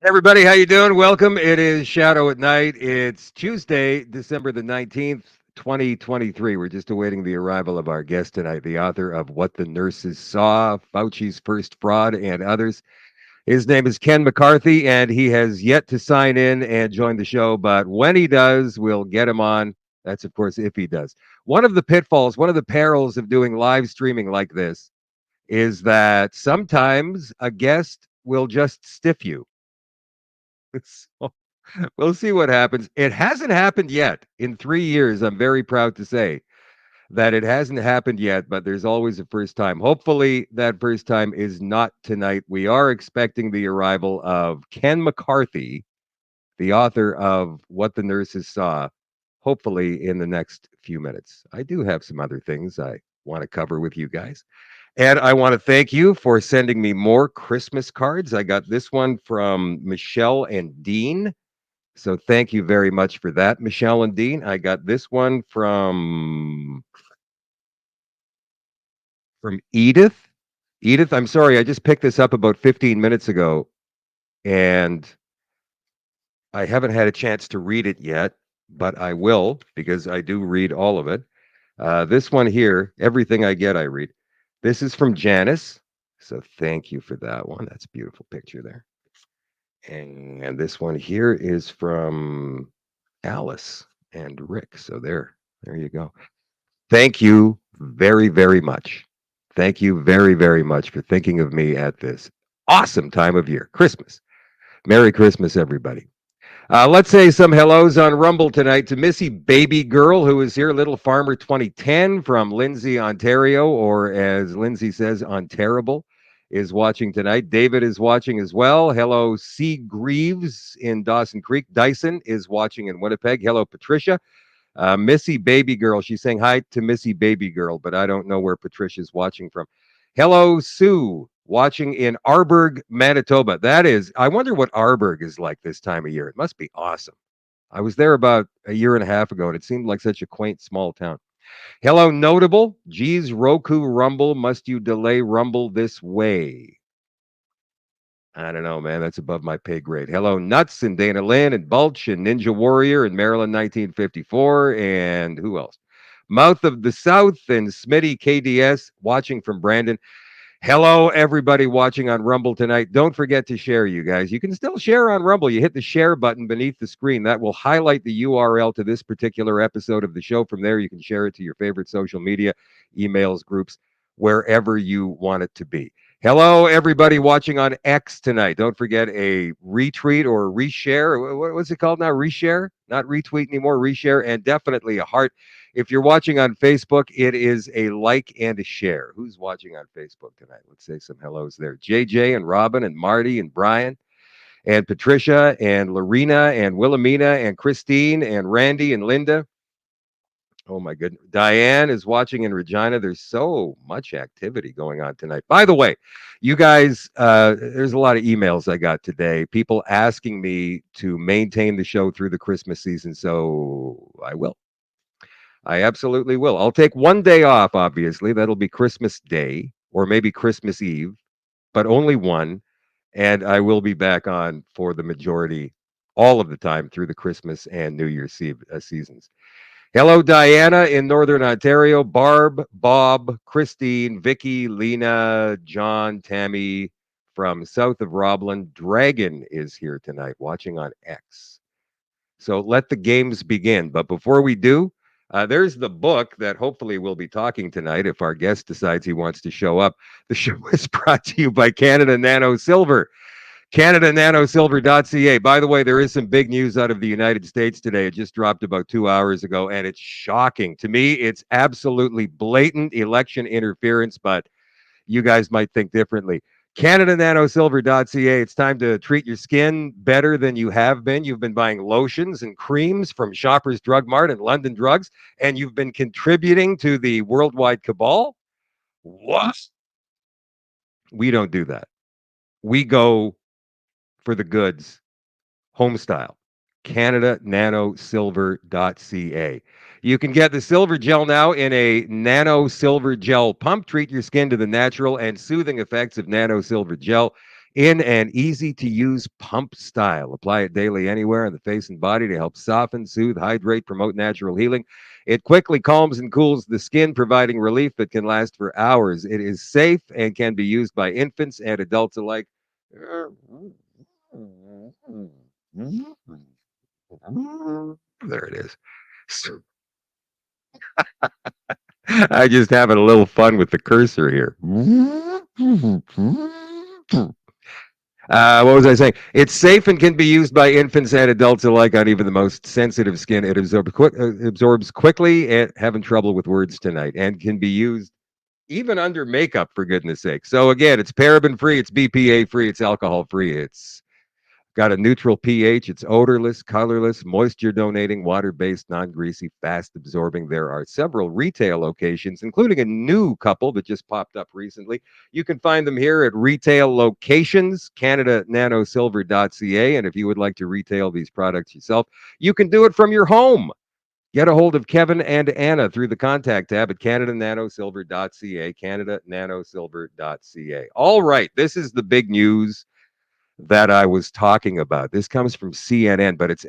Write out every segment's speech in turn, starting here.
Everybody, how you doing? Welcome. It is Shadow at Night. It's Tuesday, December the 19th, 2023. We're just awaiting the arrival of our guest tonight, the author of What the Nurses Saw, Fauci's First Fraud, and others. His name is Ken McCarthy, and he has yet to sign in and join the show. But when he does, we'll get him on. That's, of course, if he does. One of the pitfalls, one of the perils of doing live streaming like this is that sometimes a guest will just stiff you. So we'll see what happens. It hasn't happened yet in 3 years. I'm very proud to say that it hasn't happened yet, but there's always a first time. Hopefully, that first time is not tonight. We are expecting the arrival of Ken McCarthy, the author of What the Nurses Saw, hopefully in the next few minutes. I do have some other things I want to cover with you guys. And I want to thank you for sending me more Christmas cards. I got this one from Michelle and Dean. So thank you very much for that, Michelle and Dean. I got this one from Edith. Edith, I'm sorry, I just picked this up about 15 minutes ago, and I haven't had a chance to read it yet, but I will because I do read all of it. This one here, everything I get, I read. This is from Janice. So thank you for that one. That's a beautiful picture there. And this one here is from Alice and Rick. So there you go. Thank you very, very much. Thank you very, very much for thinking of me at this awesome time of year, Christmas. Merry Christmas, everybody. Let's say some hellos on Rumble tonight to Missy Baby Girl, who is here, Little Farmer 2010 from Lindsay, Ontario, or as Lindsay says, Ontarable, is watching tonight. David is watching as well. Hello, C. Greaves in Dawson Creek. Dyson is watching in Winnipeg. Hello, Patricia. Missy Baby Girl. She's saying hi to Missy Baby Girl, but I don't know where Patricia's watching from. Hello, Sue, watching in Arborg, Manitoba. That is, I wonder what Arborg is like this time of year. It must be awesome. I was there about a year and a half ago, and it seemed like such a quaint small town. Hello, Notable. Geez, Roku Rumble. Must you delay Rumble this way? I don't know, man. That's above my pay grade. Hello, Nuts and Dana Lynn and Bulch and Ninja Warrior in Maryland, 1954. And who else? Mouth of the South and Smitty KDS watching from Brandon. Hello, everybody watching on Rumble tonight. Don't forget to share, you guys. You can still share on Rumble. You hit the share button beneath the screen. That will highlight the URL to this particular episode of the show. From there, you can share it to your favorite social media, emails, groups, wherever you want it to be. Hello, everybody watching on X tonight. Don't forget a retweet or a reshare. What's it called now? Reshare? Not retweet anymore, reshare, and definitely a heart. If you're watching on Facebook, it is a like and a share. Who's watching on Facebook tonight? Let's say some hellos there. JJ and Robin and Marty and Brian and Patricia and Lorena and Wilhelmina and Christine and Randy and Linda. Oh my goodness. Diane is watching in Regina. There's so much activity going on tonight. By the way, you guys, there's a lot of emails I got today. People asking me to maintain the show through the Christmas season. So I will. I absolutely will. I'll take one day off, obviously. That'll be Christmas Day or maybe Christmas Eve, but only one. And I will be back on for the majority, all of the time through the Christmas and New Year's Eve seasons. Hello, Diana in Northern Ontario. Barb, Bob, Christine, Vicky, Lena, John, Tammy from south of Roblin. Dragon is here tonight watching on X. So let the games begin. But before we do, there's the book that hopefully we'll be talking tonight if our guest decides he wants to show up. The show is brought to you by Canada Nano Silver. CanadaNanoSilver.ca. By the way, there is some big news out of the United States today. It just dropped about 2 hours ago, and it's shocking. To me, it's absolutely blatant election interference, but you guys might think differently. CanadaNanoSilver.ca. It's time to treat your skin better than you have been. You've been buying lotions and creams from Shoppers Drug Mart and London Drugs, and you've been contributing to the worldwide cabal. What? We don't do that. We go for the goods, home style. CanadaNanoSilver.ca. You can get the silver gel now in a nano silver gel pump. Treat your skin to the natural and soothing effects of nano silver gel in an easy to use pump style. Apply it daily anywhere on the face and body to help soften, soothe, hydrate, promote natural healing. It quickly calms and cools the skin, providing relief that can last for hours. It is safe and can be used by infants and adults alike. There it is. So I just having a little fun with the cursor here. What was I saying? It's safe and can be used by infants and adults alike on even the most sensitive skin. It absorbs quickly and having trouble with words tonight and can be used even under makeup, for goodness sake. So again, it's paraben free, it's BPA free, it's alcohol free, it's got a neutral pH. It's odorless, colorless, moisture donating, water based, non greasy, fast absorbing. There are several retail locations, including a new couple that just popped up recently. You can find them here at retail locations, CanadaNanoSilver.ca. And if you would like to retail these products yourself, you can do it from your home. Get a hold of Kevin and Anna through the contact tab at CanadaNanoSilver.ca, CanadaNanoSilver.ca. All right, this is the big news that I was talking about. This comes from CNN, but it's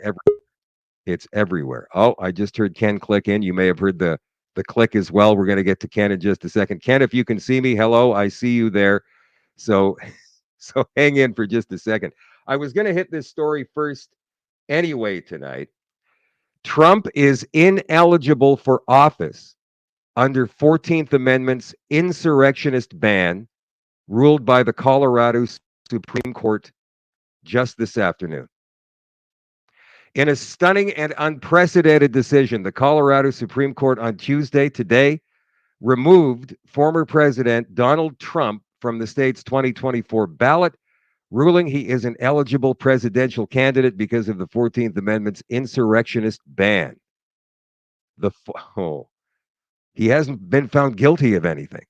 everywhere. Oh, I just heard Ken click in. You may have heard the click as well. We're going to get to Ken in just a second. Ken, if you can see me, hello, I see you there. So so hang in for just a second. I was going to hit this story first anyway tonight. Trump is ineligible for office under 14th Amendment's insurrectionist ban ruled by the Colorado Supreme Court just this afternoon. In a stunning and unprecedented decision, the Colorado Supreme Court on Tuesday, today, removed former President Donald Trump from the state's 2024 ballot, ruling he is an eligible presidential candidate because of the 14th Amendment's insurrectionist ban. Oh, he hasn't been found guilty of anything.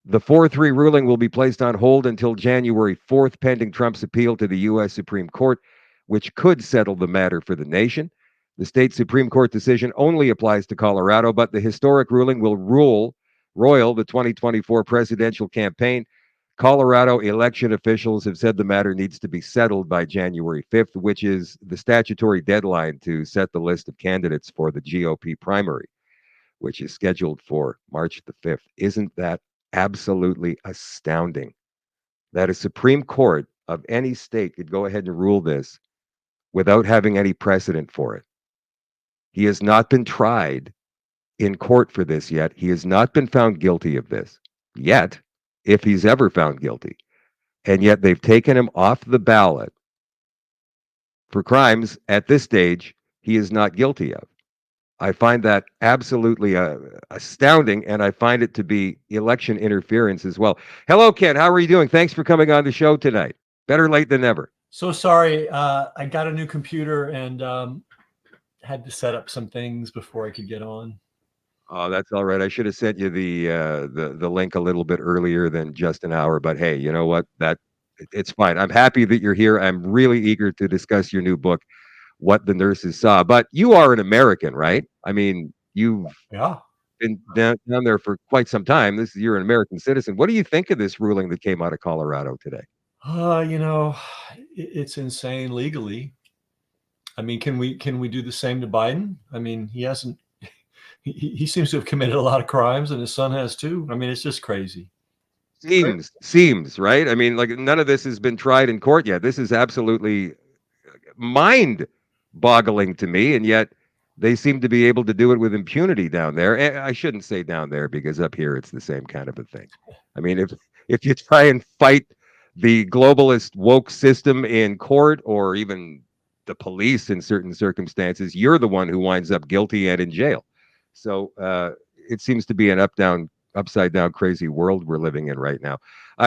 The 4-3 ruling will be placed on hold until January 4th, pending Trump's appeal to the U.S. Supreme Court, which could settle the matter for the nation. The state Supreme Court decision only applies to Colorado, but the historic ruling will roil the 2024 presidential campaign. Colorado election officials have said the matter needs to be settled by January 5th, which is the statutory deadline to set the list of candidates for the GOP primary, which is scheduled for March the 5th. Isn't that absolutely astounding that a Supreme Court of any state could go ahead and rule this without having any precedent for it? He has not been tried in court for this yet. He has not been found guilty of this yet, if he's ever found guilty. And yet they've taken him off the ballot for crimes at this stage he is not guilty of. I find that absolutely astounding, and I find it to be election interference as well. Hello, Ken. How are you doing? Thanks for coming on the show tonight. Better late than never. So sorry. I got a new computer and had to set up some things before I could get on. Oh, that's all right. I should have sent you the link a little bit earlier than just an hour, but hey, you know what? It's fine. I'm happy that you're here. I'm really eager to discuss your new book, What the Nurses Saw. But you are an American, right? I mean, you've been down there for quite some time. You're an American citizen. What do you think of this ruling that came out of Colorado today? It's insane legally. I mean, can we do the same to Biden? I mean, he hasn't. He seems to have committed a lot of crimes, and his son has too. I mean, it's just crazy. Seems right. I mean, like none of this has been tried in court yet. This is absolutely mind-boggling to me, and yet they seem to be able to do it with impunity down there. And I shouldn't say down there because up here it's the same kind of a thing. I mean, if you try and fight the globalist woke system in court or even the police in certain circumstances, you're the one who winds up guilty and in jail. So it seems to be an upside down, crazy world we're living in right now.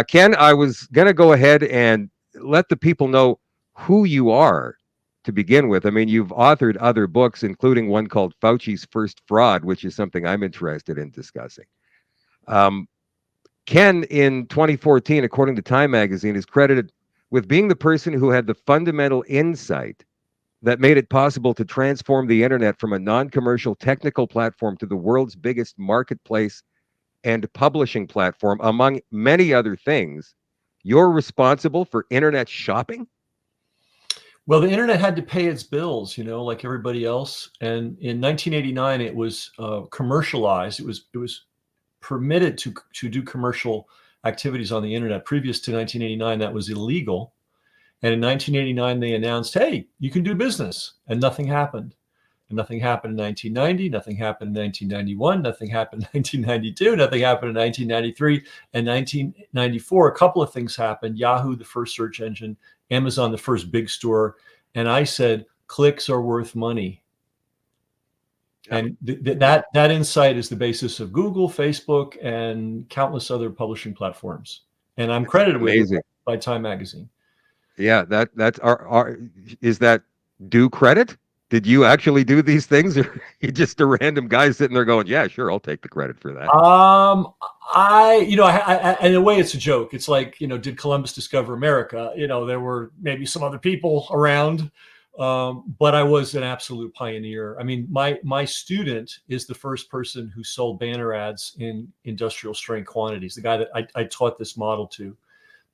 Ken, I was going to go ahead and let the people know who you are to begin with. I mean, you've authored other books, including one called Fauci's First Fraud, which is something I'm interested in discussing. Ken, in 2014, according to Time magazine, is credited with being the person who had the fundamental insight that made it possible to transform the internet from a non-commercial technical platform to the world's biggest marketplace and publishing platform. Among many other things, you're responsible for internet shopping? Well, the internet had to pay its bills, like everybody else. And in 1989, it was commercialized. It was permitted to do commercial activities on the internet. Previous to 1989, that was illegal. And in 1989, they announced, "Hey, you can do business," and nothing happened. And nothing happened in 1990. Nothing happened in 1991. Nothing happened in 1992. Nothing happened in 1993 and 1994. A couple of things happened. Yahoo, the first search engine, Amazon, the first big store, and I said, "Clicks are worth money." Yep. And that insight is the basis of Google, Facebook, and countless other publishing platforms. And I'm It's credited with it amazing. by Time Magazine. Yeah, that's our is that due credit? Did you actually do these things, or you just a random guy sitting there going, "Yeah, sure, I'll take the credit for that." In a way, it's a joke. It's like, did Columbus discover America? There were maybe some other people around, but I was an absolute pioneer. I mean, my student is the first person who sold banner ads in industrial strength quantities. The guy that I taught this model to,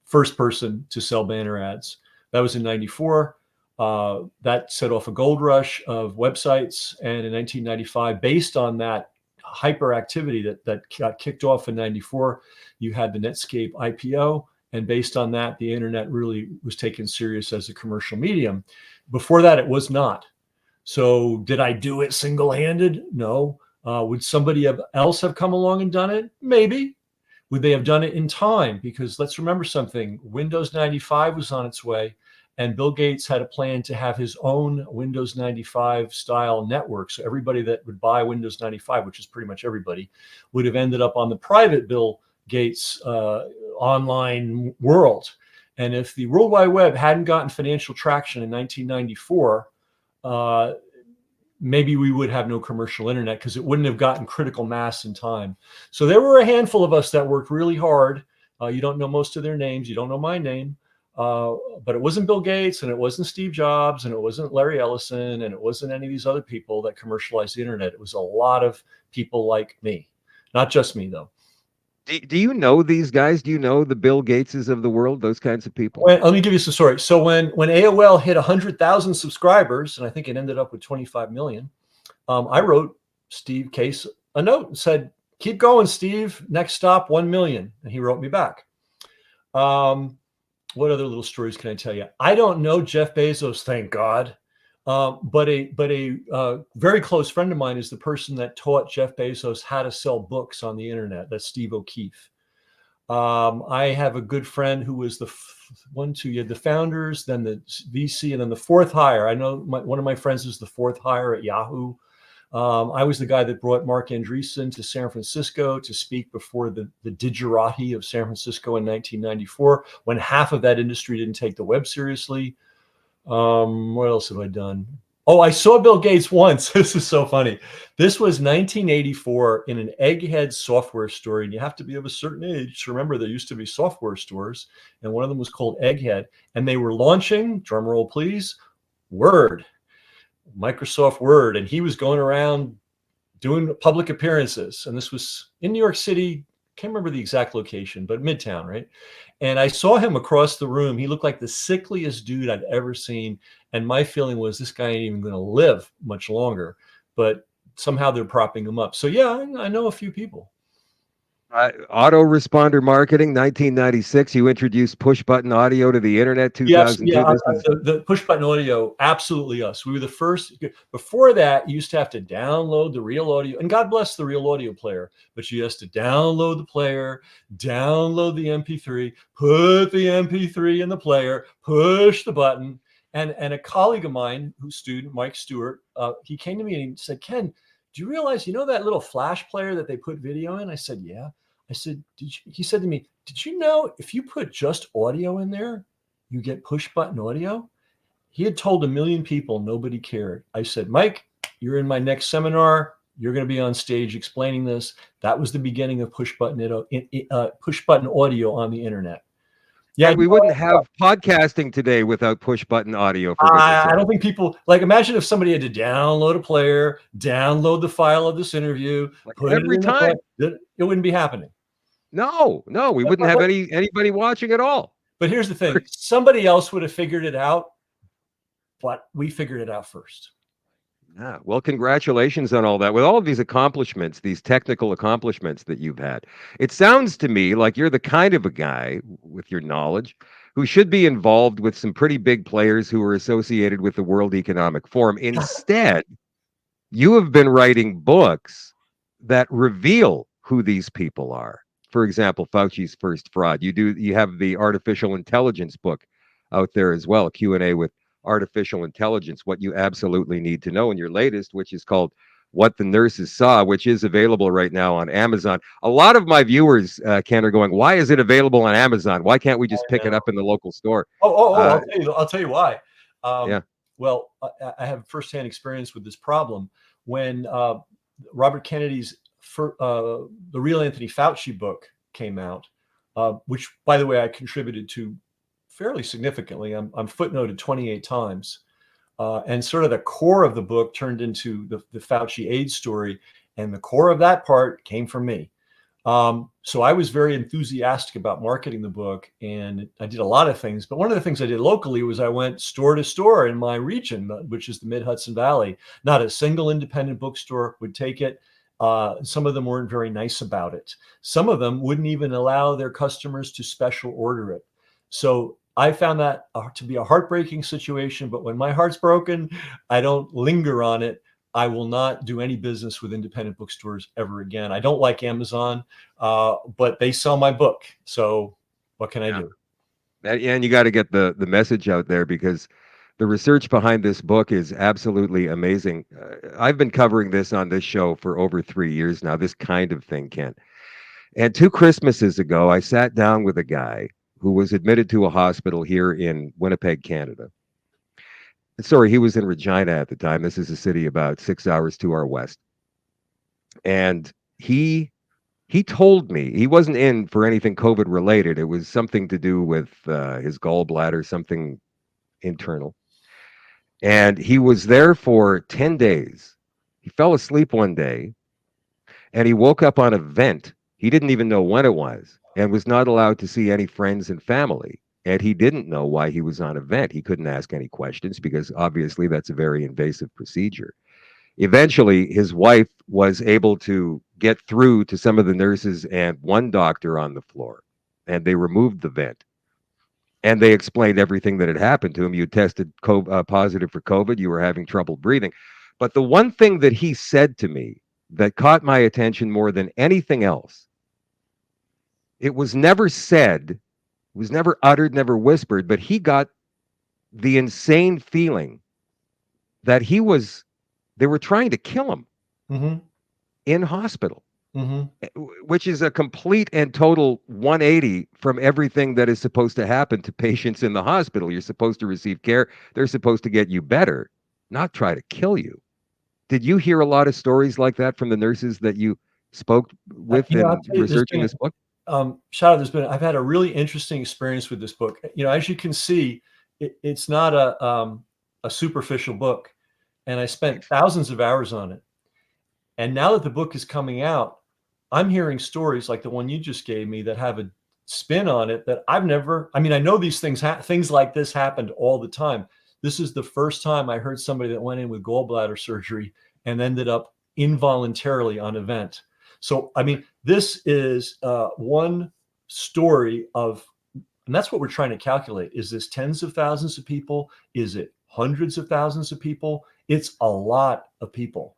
first person to sell banner ads. That was in 94. That set off a gold rush of websites. And in 1995, based on that hyperactivity that got kicked off in 94, you had the Netscape IPO. And based on that, the internet really was taken serious as a commercial medium. Before that, it was not. So did I do it single-handed? No. Would somebody else have come along and done it? Maybe. Would they have done it in time? Because let's remember something. Windows 95 was on its way, and Bill Gates had a plan to have his own Windows 95 style network. So everybody that would buy Windows 95, which is pretty much everybody, would have ended up on the private Bill Gates online world. And if the World Wide Web hadn't gotten financial traction in 1994, maybe we would have no commercial internet because it wouldn't have gotten critical mass in time. So there were a handful of us that worked really hard. You don't know most of their names. You don't know my name. But it wasn't Bill Gates, and it wasn't Steve Jobs, and it wasn't Larry Ellison, and it wasn't any of these other people that commercialized the internet. It was a lot of people like me. Not just me, though. Do you know these guys? Do you know the Bill Gateses of the world, those kinds of people? Let me give you some story. So when AOL hit 100,000 subscribers, and I think it ended up with 25 million, I wrote Steve Case a note and said, "Keep going, Steve. Next stop, 1 million." And he wrote me back. What other little stories can I tell you? I don't know Jeff Bezos, thank God. But a very close friend of mine is the person that taught Jeff Bezos how to sell books on the internet. That's Steve O'Keefe. I have a good friend who was you had the founders, then the VC, and then the fourth hire. I know one of my friends is the fourth hire at Yahoo. I was the guy that brought Mark Andreessen to San Francisco to speak before the digerati of San Francisco in 1994, when half of that industry didn't take the web seriously. What else have I done? Oh, I saw Bill Gates once. This is so funny. This was 1984 in an Egghead software store. And you have to be of a certain age to remember there used to be software stores. And one of them was called Egghead. And they were launching, drum roll please, Word, Microsoft Word. And he was going around doing public appearances. And this was in New York City. Can't remember the exact location, but Midtown, right? And I saw him across the room. He looked like the sickliest dude I'd ever seen. And my feeling was this guy ain't even going to live much longer. But somehow they're propping him up. So yeah, I know a few people. Autoresponder marketing, 1996. You introduced push button audio to the internet. 2002. Yeah, the push button audio, absolutely us. We were the first. Before that, you used to have to download the real audio, and God bless the real audio player, but you used to download the player, download the MP3, put the MP3 in the player, push the button. And a colleague of mine, who's student, Mike Stewart, he came to me and he said, "Ken, do you realize, that little flash player that they put video in?" I said, "Yeah." I said, he said to me, "Did you know if you put just audio in there, you get push button audio?" He had told 1 million people, nobody cared. I said, "Mike, you're in my next seminar. You're going to be on stage explaining this." That was the beginning of push button audio on the internet. Yeah, And we wouldn't have podcasting today without push button audio. For I don't think people imagine if somebody had to download a player, download the file of this interview, put every time. it wouldn't be happening. No, we wouldn't have anybody watching at all. But here's the thing: somebody else would have figured it out, but we figured it out first. Yeah. Well, congratulations on all that. With all of these accomplishments, these technical accomplishments that you've had, it sounds to me like you're the kind of a guy with your knowledge who should be involved with some pretty big players who are associated with the World Economic Forum. Instead, you have been writing books that reveal who these people are. For example, Fauci's first fraud. You have the artificial intelligence book out there as well, Q&A with artificial intelligence, what you absolutely need to know. And your latest, which is called What the Nurses Saw, which is available right now on Amazon. A lot of my viewers, Ken, are going, why is it available on Amazon? Why can't we just I pick it know. up in the local store? Oh! Uh, I'll tell you why. yeah. Well, I have firsthand experience with this problem. When Robert Kennedy's The Real Anthony Fauci book came out, which, by the way, I contributed to fairly significantly. I'm footnoted 28 times. And sort of the core of the book turned into the Fauci AIDS story. And the core of that part came from me. So I was very enthusiastic about marketing the book, and I did a lot of things. But one of the things I did locally was I went store to store in my region, which is the Mid Hudson Valley. Not a single independent bookstore would take it. Some of them weren't very nice about it. Some of them wouldn't even allow their customers to special order it. So I found that to be a heartbreaking situation. But when my heart's broken, I don't linger on it. I will not do any business with independent bookstores ever again. I don't like Amazon, but they sell my book. So what can I Yeah. do? And you got to get the message out there because the research behind this book is absolutely amazing. I've been covering this on this show for over 3 years now, this kind of thing, Ken. And 2 Christmases ago, I sat down with a guy who was admitted to a hospital here in Winnipeg, Canada. Sorry, he was in Regina at the time. This is a city about 6 hours to our west. And he told me he wasn't in for anything COVID related. It was something to do with his gallbladder, something internal. And he was there for 10 days. He fell asleep one day and he woke up on a vent. He didn't even know when it was and was not allowed to see any friends and family. And he didn't know why he was on a vent. He couldn't ask any questions because obviously that's a very invasive procedure. Eventually, his wife was able to get through to some of the nurses and one doctor on the floor, and they removed the vent. And they explained everything that had happened to him. You tested positive for COVID, you were having trouble breathing. But the one thing that he said to me that caught my attention more than anything else, it was never said, it was never uttered, never whispered, but he got the insane feeling that they were trying to kill him Mm-hmm. in hospital. Mm-hmm. Which is a complete and total 180 from everything that is supposed to happen to patients in the hospital. You're supposed to receive care. They're supposed to get you better, not try to kill you. Did you hear a lot of stories like that from the nurses that you spoke with I'll in tell you, researching this book? Shadoe, I've had a really interesting experience with this book. As you can see, it's not a superficial book, and I spent thousands of hours on it. And now that the book is coming out, I'm hearing stories like the one you just gave me that have a spin on it that I've never. I mean, I know these things like this happened all the time. This is the first time I heard somebody that went in with gallbladder surgery and ended up involuntarily on a vent. So, I mean, this is one story of, and that's what we're trying to calculate. Is this tens of thousands of people? Is it hundreds of thousands of people? It's a lot of people.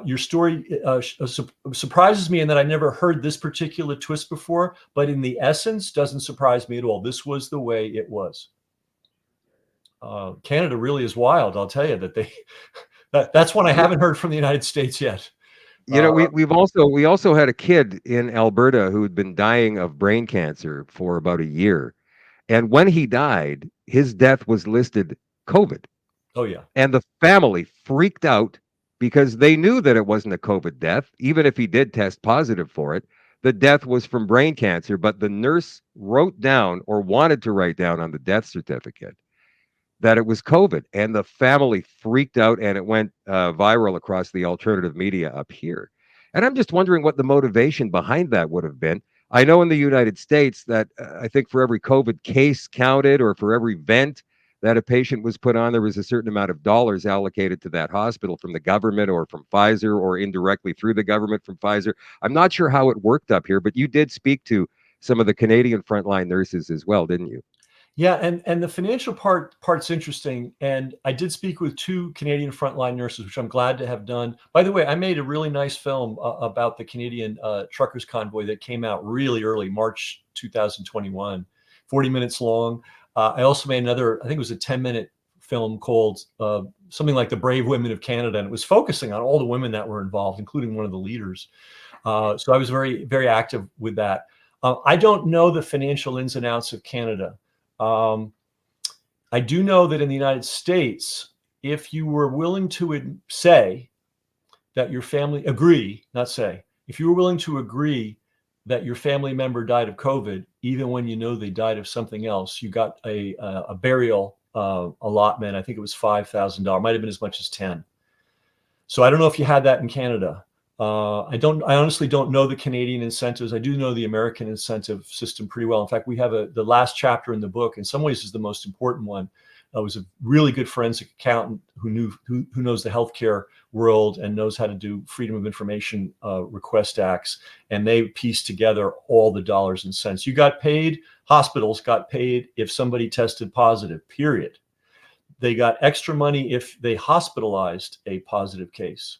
Your story surprises me in that I never heard this particular twist before, but in the essence, doesn't surprise me at all. This was the way it was. Canada really is wild. I'll tell you that's one I haven't heard from the United States yet. You know, we also had a kid in Alberta who had been dying of brain cancer for about a year. And when he died, his death was listed COVID. Oh yeah. And the family freaked out because they knew that it wasn't a COVID death, even if he did test positive for it. The death was from brain cancer, but the nurse wrote down or wanted to write down on the death certificate that it was COVID. And the family freaked out and it went viral across the alternative media up here. And I'm just wondering what the motivation behind that would have been. I know in the United States that I think for every COVID case counted or for every vent that a patient was put on, there was a certain amount of dollars allocated to that hospital from the government or from Pfizer or indirectly through the government from Pfizer. I'm not sure how it worked up here, but you did speak to some of the Canadian frontline nurses as well, didn't you? Yeah, and the financial part's interesting. And I did speak with two Canadian frontline nurses, which I'm glad to have done. By the way, I made a really nice film about the Canadian truckers convoy that came out really early, March 2021, 40 minutes long. I also made another, I think it was a 10-minute film called something like The Brave Women of Canada, and it was focusing on all the women that were involved, including one of the leaders. So I was very, very active with that. I don't know the financial ins and outs of Canada. Um, I do know that in the United States, if you were willing to say that your family agree, not say, if you were willing to agree that your family member died of COVID, even when you know they died of something else, you got a burial allotment. I think it was $5,000. Might have been as much as 10. So I don't know if you had that in Canada. I honestly don't know the Canadian incentives. I do know the American incentive system pretty well. In fact, we have the last chapter in the book, in some ways is the most important one. I was a really good forensic accountant who knows the healthcare world and knows how to do Freedom of Information request acts. And they pieced together all the dollars and cents. You got paid, hospitals got paid if somebody tested positive, period. They got extra money if they hospitalized a positive case.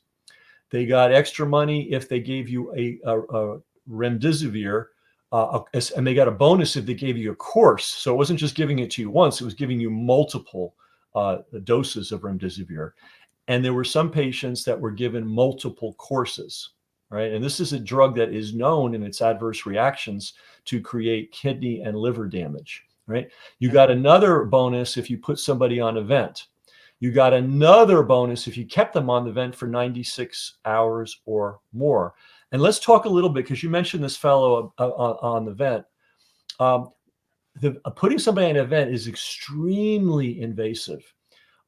They got extra money if they gave you a remdesivir, and they got a bonus if they gave you a course. So it wasn't just giving it to you once, it was giving you multiple doses of remdesivir. And there were some patients that were given multiple courses, right? And this is a drug that is known in its adverse reactions to create kidney and liver damage, right? You got another bonus if you put somebody on a vent. You got another bonus if you kept them on the vent for 96 hours or more. And let's talk a little bit, because you mentioned this fellow on the vent. Putting somebody on a vent is extremely invasive.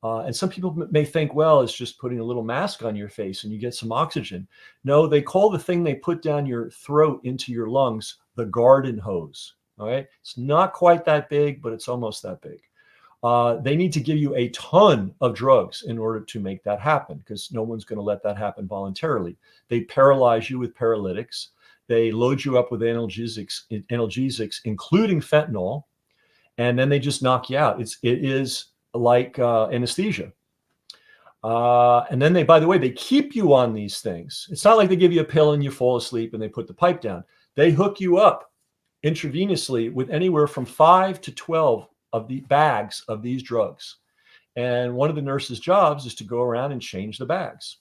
And some people may think, well, it's just putting a little mask on your face and you get some oxygen. No, they call the thing they put down your throat into your lungs the garden hose. All right. It's not quite that big, but it's almost that big. They need to give you a ton of drugs in order to make that happen, because no one's going to let that happen voluntarily. They paralyze you with paralytics. They load you up with analgesics, including fentanyl, and then they just knock you out. It is like anesthesia. And then by the way, they keep you on these things. It's not like they give you a pill and you fall asleep and they put the pipe down. They hook you up intravenously with anywhere from 5 to 12 of the bags of these drugs. And one of the nurses' jobs is to go around and change the bags.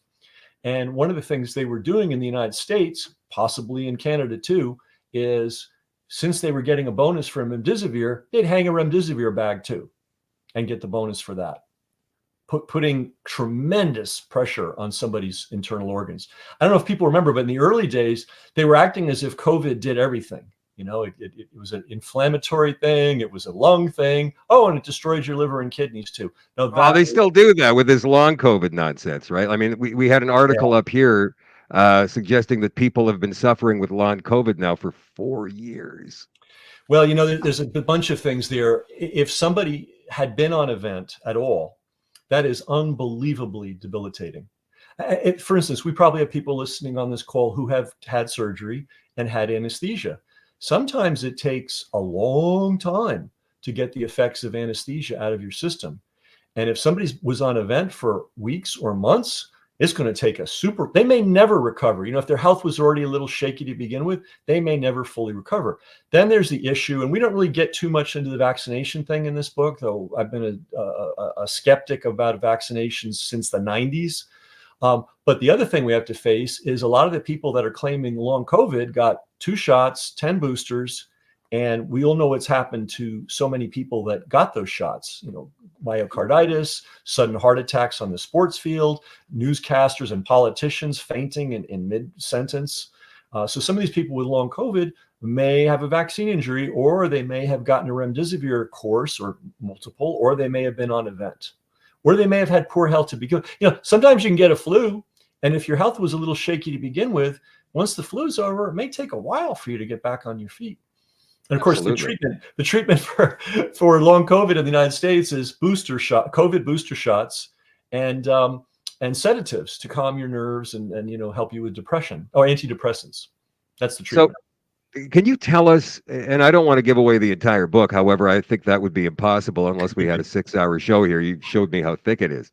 And one of the things they were doing in the United States, possibly in Canada too, is since they were getting a bonus for remdesivir, they'd hang a remdesivir bag too and get the bonus for that, putting tremendous pressure on somebody's internal organs. I don't know if people remember, but in the early days, they were acting as if COVID did everything. You know, it was an inflammatory thing. It was a lung thing. Oh, and it destroyed your liver and kidneys too. No, They still do that with this long COVID nonsense, right? I mean, we had an article up here suggesting that people have been suffering with long COVID now for 4 years. Well, you know, there's a bunch of things there. If somebody had been on a vent at all, that is unbelievably debilitating. For instance, we probably have people listening on this call who have had surgery and had anesthesia. Sometimes it takes a long time to get the effects of anesthesia out of your system. And if somebody was on a vent for weeks or months, it's going to take they may never recover. You know, if their health was already a little shaky to begin with, they may never fully recover. Then there's the issue, and we don't really get too much into the vaccination thing in this book, though I've been a skeptic about vaccinations since the 90s. But the other thing we have to face is a lot of the people that are claiming long COVID got 2 shots, 10 boosters, and we all know what's happened to so many people that got those shots. You know, myocarditis, sudden heart attacks on the sports field, newscasters and politicians fainting in mid-sentence. So some of these people with long COVID may have a vaccine injury, or they may have gotten a remdesivir course or multiple, or they may have been on a vent, or they may have had poor health to begin with. You know, sometimes you can get a flu, and if your health was a little shaky to begin with, once the flu's over, it may take a while for you to get back on your feet. And of course, Absolutely. the treatment for long COVID in the United States is COVID booster shots, and sedatives to calm your nerves and help you with depression, or antidepressants. That's the So, treatment. can you tell us? And I don't want to give away the entire book. However, I think that would be impossible unless we had a 6-hour show here. You showed me how thick it is.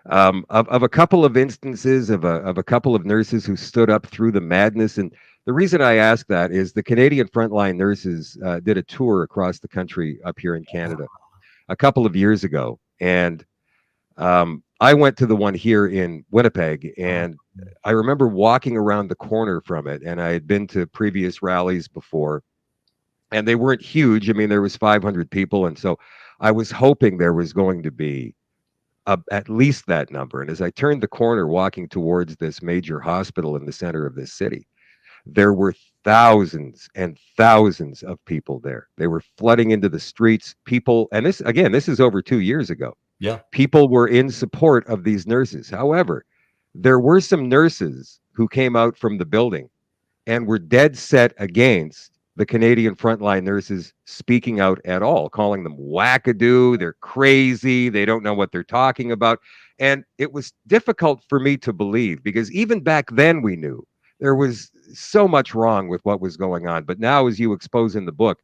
Of a couple of instances of a couple of nurses who stood up through the madness. And the reason I ask that is the Canadian frontline nurses did a tour across the country up here in Canada a couple of years ago, and I went to the one here in Winnipeg, and I remember walking around the corner from it, and I had been to previous rallies before, and they weren't huge. I mean, there was 500 people, and so I was hoping there was going to be at least that number. And as I turned the corner walking towards this major hospital in the center of this city, there were thousands and thousands of people there. They were flooding into the streets. People, and this, again, this is over 2 years ago. Yeah. People were in support of these nurses. However, there were some nurses who came out from the building and were dead set against the Canadian frontline nurses speaking out at all, calling them wackadoo, they're crazy, they don't know what they're talking about. And it was difficult for me to believe because even back then we knew there was so much wrong with what was going on. But now, as you expose in the book,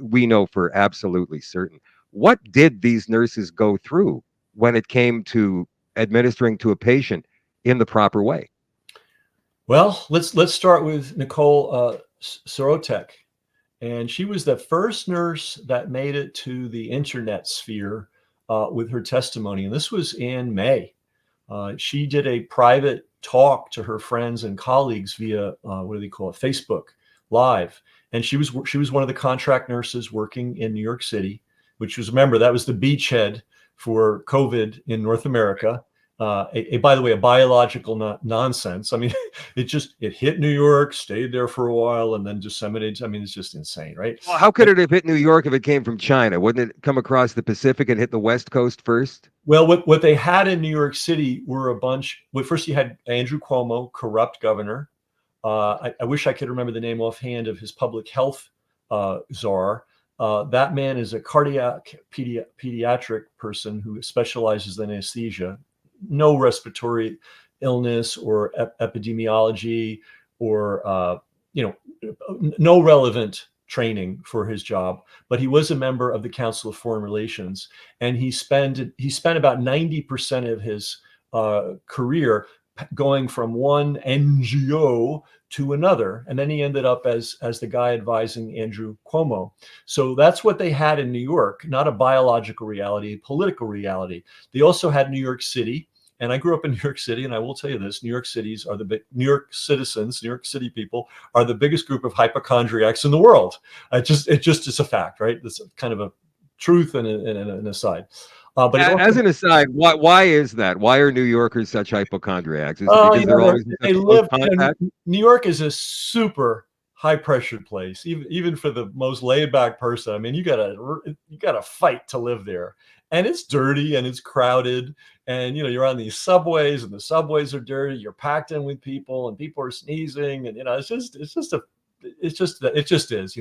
we know for absolutely certain. What did these nurses go through when it came to administering to a patient in the proper way? Well, let's start with Nicole Sorotek, and she was the first nurse that made it to the internet sphere with her testimony, and this was in May. She did a private talk to her friends and colleagues via what do they call it, Facebook Live, and she was one of the contract nurses working in New York City, which was, remember, that was the beachhead for COVID in North America. By the way, a biological nonsense. I mean, it hit New York, stayed there for a while, and then disseminated. I mean, it's just insane, right? Well, how could it have hit New York if it came from China? Wouldn't it come across the Pacific and hit the West Coast first? Well, what they had in New York City were a bunch. Well, first you had Andrew Cuomo, corrupt governor. I wish I could remember the name offhand of his public health czar. That man is a cardiac pediatric person who specializes in anesthesia. No respiratory illness or epidemiology or no relevant training for his job, but he was a member of the Council of Foreign Relations, and he spent about 90% of his career going from one NGO to another, and then he ended up as the guy advising Andrew Cuomo. So that's what they had in New York, not a biological reality, a political reality. They also had New York City, and I grew up in New York City, and I will tell you this: New York City people are the biggest group of hypochondriacs in the world. It just is a fact, right? That's kind of a truth and an aside. But as an aside, why is that? Why are New Yorkers such hypochondriacs? Is it because they're always in such close contact? New York is a super high pressured place, even for the most laid back person. I mean, you gotta fight to live there, and it's dirty and it's crowded, and you're on these subways, and the subways are dirty. You're packed in with people, and people are sneezing, and it just is.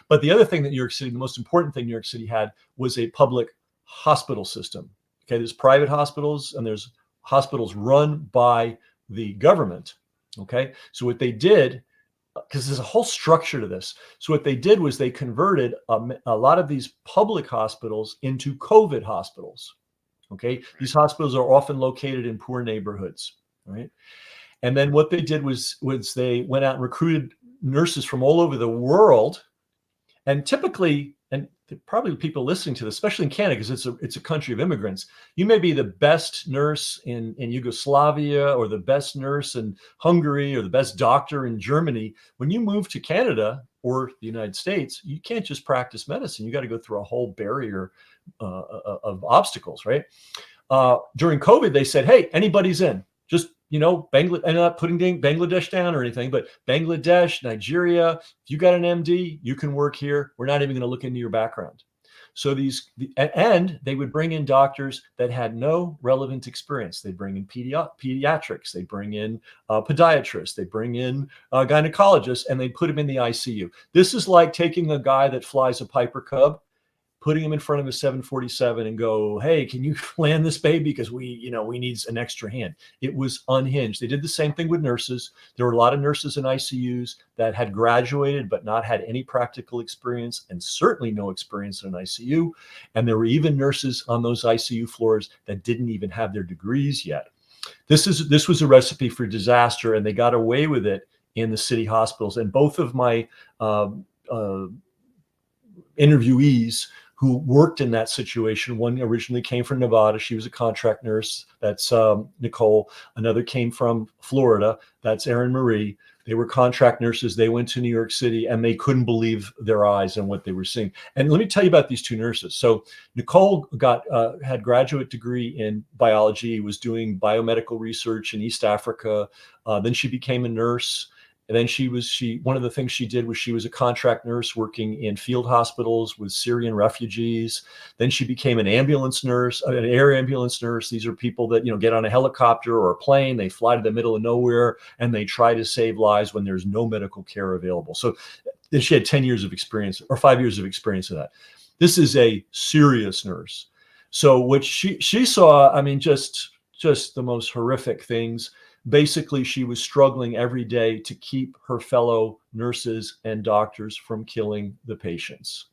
But the other thing that New York City, the most important thing New York City had, was a public hospital system. Okay, there's private hospitals and there's hospitals run by the government. Okay, so what they did, because there's a whole structure to this, so what they did was they converted a lot of these public hospitals into COVID hospitals. Okay, these hospitals are often located in poor neighborhoods, right? And then what they did was they went out and recruited nurses from all over the world, and typically, and probably people listening to this, especially in Canada, because it's a country of immigrants. You may be the best nurse in Yugoslavia, or the best nurse in Hungary, or the best doctor in Germany. When you move to Canada or the United States, you can't just practice medicine. You got to go through a whole barrier of obstacles, right? During COVID, they said, hey, anybody's in. Just, Bangladesh, I'm not putting Bangladesh down or anything, but Bangladesh, Nigeria, if you got an MD, you can work here. We're not even going to look into your background. So and they would bring in doctors that had no relevant experience. They bring in pediatrics, they bring in podiatrists, they bring in gynecologists, and they put them in the ICU. This is like taking a guy that flies a Piper Cub, putting him in front of a 747 and go, hey, can you land this baby? Because we need an extra hand. It was unhinged. They did the same thing with nurses. There were a lot of nurses in ICUs that had graduated but not had any practical experience, and certainly no experience in an ICU. And there were even nurses on those ICU floors that didn't even have their degrees yet. This was a recipe for disaster, and they got away with it in the city hospitals. And both of my interviewees who worked in that situation. One originally came from Nevada. She was a contract nurse. That's Nicole. Another came from Florida. That's Erin Marie. They were contract nurses. They went to New York City and they couldn't believe their eyes and what they were seeing. And let me tell you about these two nurses. So Nicole had graduate degree in biology, was doing biomedical research in East Africa. Then she became a nurse. And then one of the things she did was she was a contract nurse working in field hospitals with Syrian refugees. Then she became an ambulance nurse, an air ambulance nurse. These are people that, get on a helicopter or a plane, they fly to the middle of nowhere and they try to save lives when there's no medical care available. So she had 10 years of experience or 5 years of experience of that. This is a serious nurse. So what she saw, just the most horrific things. Basically, she was struggling every day to keep her fellow nurses and doctors from killing the patients.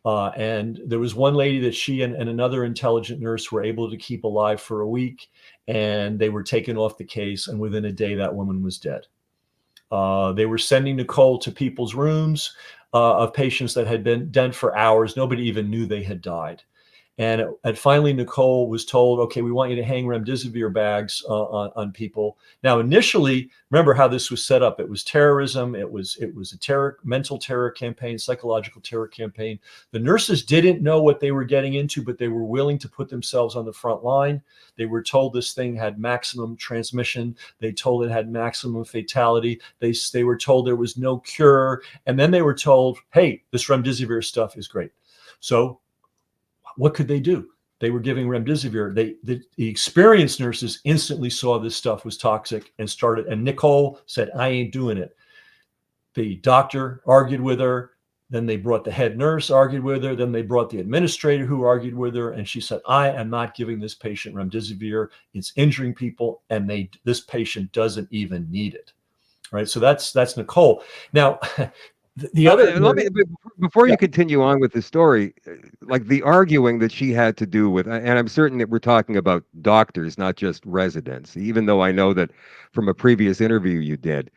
And there was one lady that she and another intelligent nurse were able to keep alive for a week, and they were taken off the case. And within a day, that woman was dead. They were sending Nicole to people's rooms of patients that had been dead for hours. Nobody even knew they had died. And finally, Nicole was told, okay, we want you to hang remdesivir bags on people. Now, initially, remember how this was set up. It was terrorism. It was a mental terror campaign, psychological terror campaign. The nurses didn't know what they were getting into, but they were willing to put themselves on the front line. They were told this thing had maximum transmission. They told it had maximum fatality. They were told there was no cure. And then they were told, hey, this remdesivir stuff is great. So what could they do? They were giving remdesivir. The experienced nurses instantly saw this stuff was toxic and started. And Nicole said, I ain't doing it. The doctor argued with her. Then they brought the head nurse, argued with her. Then they brought the administrator who argued with her. And she said, I am not giving this patient remdesivir. It's injuring people. And this patient doesn't even need it. Right. So that's Nicole. Now, before you continue on with the story, like the arguing that she had to do with, and I'm certain that we're talking about doctors, not just residents, even though I know that from a previous interview you did,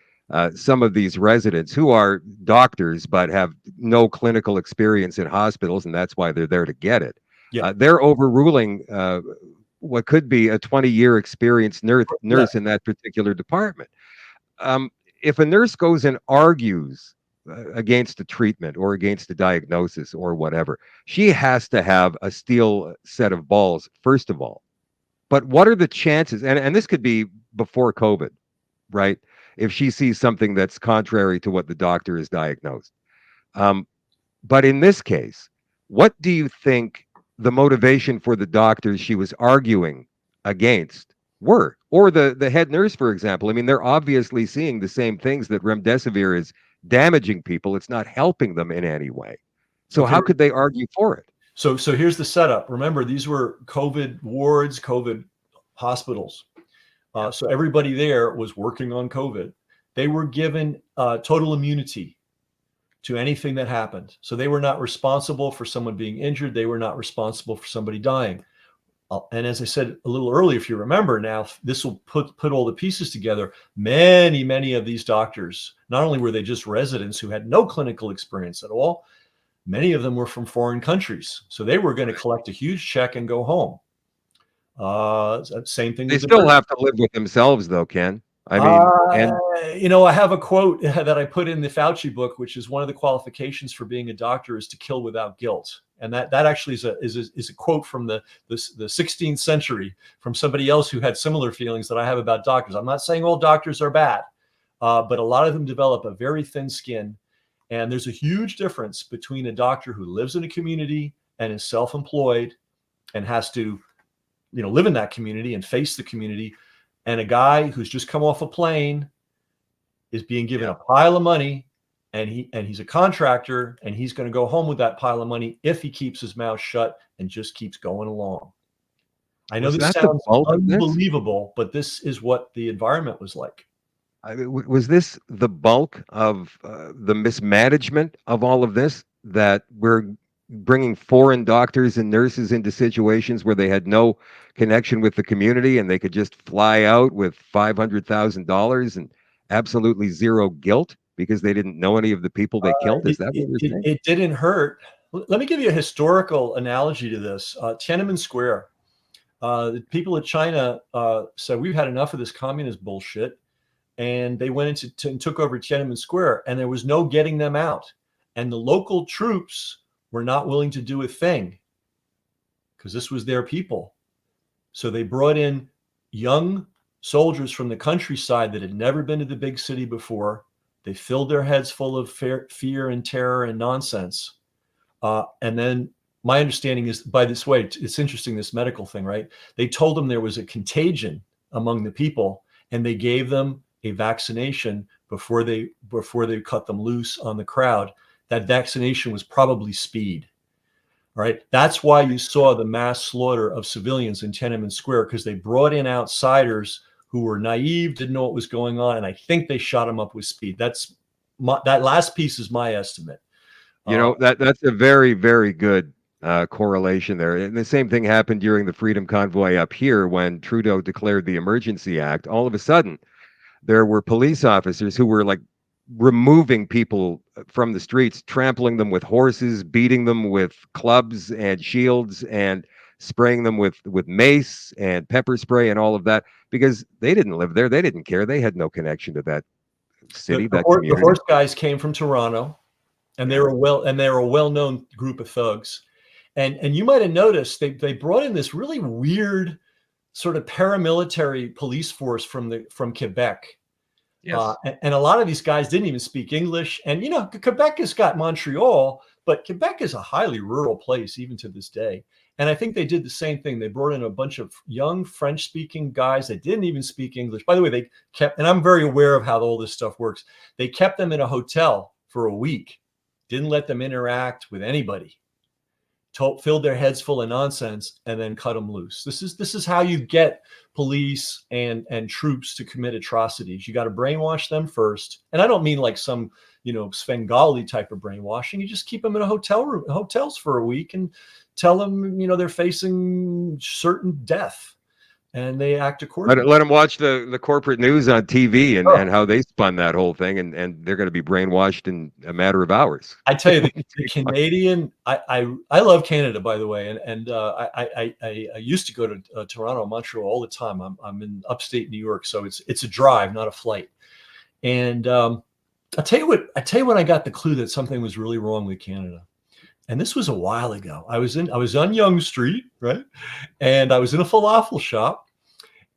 some of these residents who are doctors but have no clinical experience in hospitals, and that's why they're there to get it. Yeah. They're overruling what could be a 20-year experienced nurse in that particular department. If a nurse goes and argues against a treatment or against a diagnosis or whatever, she has to have a steel set of balls, first of all. But what are the chances? And this could be before COVID, right? If she sees something that's contrary to what the doctor has diagnosed. But in this case, what do you think the motivation for the doctors she was arguing against were? Or the head nurse, for example. I mean, they're obviously seeing the same things, that remdesivir is damaging people. It's not helping them in any way. So how could they argue for it? So here's the setup. Remember, these were COVID wards, COVID hospitals. So everybody there was working on COVID. They were given total immunity to anything that happened. So they were not responsible for someone being injured. They were not responsible for somebody dying. And as I said a little earlier, if you remember now, this will put all the pieces together. Many of these doctors, not only were they just residents who had no clinical experience at all, many of them were from foreign countries. So they were going to collect a huge check and go home. Same thing. They still have to live with themselves, though, Ken. I mean, I have a quote that I put in the Fauci book, which is one of the qualifications for being a doctor is to kill without guilt. And that actually is a quote from the 16th century from somebody else who had similar feelings that I have about doctors. I'm not saying all doctors are bad, but a lot of them develop a very thin skin. And there's a huge difference between a doctor who lives in a community and is self-employed and has to, live in that community and face the community, and a guy who's just come off a plane is being given Yeah. a pile of money, and he's a contractor, and he's going to go home with that pile of money if he keeps his mouth shut and just keeps going along. I know Was this that the sounds bulk of this? unbelievable, but this is what the environment was like. I mean, was this the bulk of the mismanagement of all of this, that we're bringing foreign doctors and nurses into situations where they had no connection with the community and they could just fly out with $500,000 and absolutely zero guilt because they didn't know any of the people they killed? Is It, that it, what we're it, saying? it didn't hurt. Let me give you a historical analogy to this. Tiananmen Square. The people of China said, we've had enough of this communist bullshit. And they went into and took over Tiananmen Square, and there was no getting them out. And the local troops were not willing to do a thing because this was their people. So they brought in young soldiers from the countryside that had never been to the big city before. They filled their heads full of fear and terror and nonsense. And then my understanding is, by this way, it's interesting, this medical thing, right? They told them there was a contagion among the people, and they gave them a vaccination before they cut them loose on the crowd. That vaccination was probably speed. All right. That's why you saw the mass slaughter of civilians in Tiananmen Square, because they brought in outsiders who were naive, didn't know what was going on, and I think they shot them up with speed. That last piece is my estimate. That's a very, very good correlation there. And the same thing happened during the Freedom Convoy up here when Trudeau declared the Emergency Act. All of a sudden, there were police officers who were like removing people from the streets, trampling them with horses, beating them with clubs and shields, and spraying them with mace and pepper spray and all of that because they didn't live there. They didn't care. They had no connection to that city, that The community. horse guys came from Toronto, and they Yeah. were a well-known group of thugs. And you might have noticed they brought in this really weird sort of paramilitary police force from Quebec. Yes. And a lot of these guys didn't even speak English. And Quebec has got Montreal, but Quebec is a highly rural place even to this day. And I think they did the same thing. They brought in a bunch of young French-speaking guys that didn't even speak English. By the way, they kept, and I'm very aware of how all this stuff works. They kept them in a hotel for a week, didn't let them interact with anybody, filled their heads full of nonsense, and then cut them loose. This is how you get police and troops to commit atrocities. You got to brainwash them first, and I don't mean like some Svengali type of brainwashing. You just keep them in hotels for a week and tell them they're facing certain death, and they act accordingly. Let them watch the corporate news on TV Oh, and how they spun that whole thing, and they're going to be brainwashed in a matter of hours. I tell you, the Canadian, I love Canada, by the way, and I used to go to Toronto, Montreal all the time. I'm in upstate New York, so it's a drive, not a flight. And I tell you when I got the clue that something was really wrong with Canada. And this was a while ago. I was on Yonge Street, right? And I was in a falafel shop,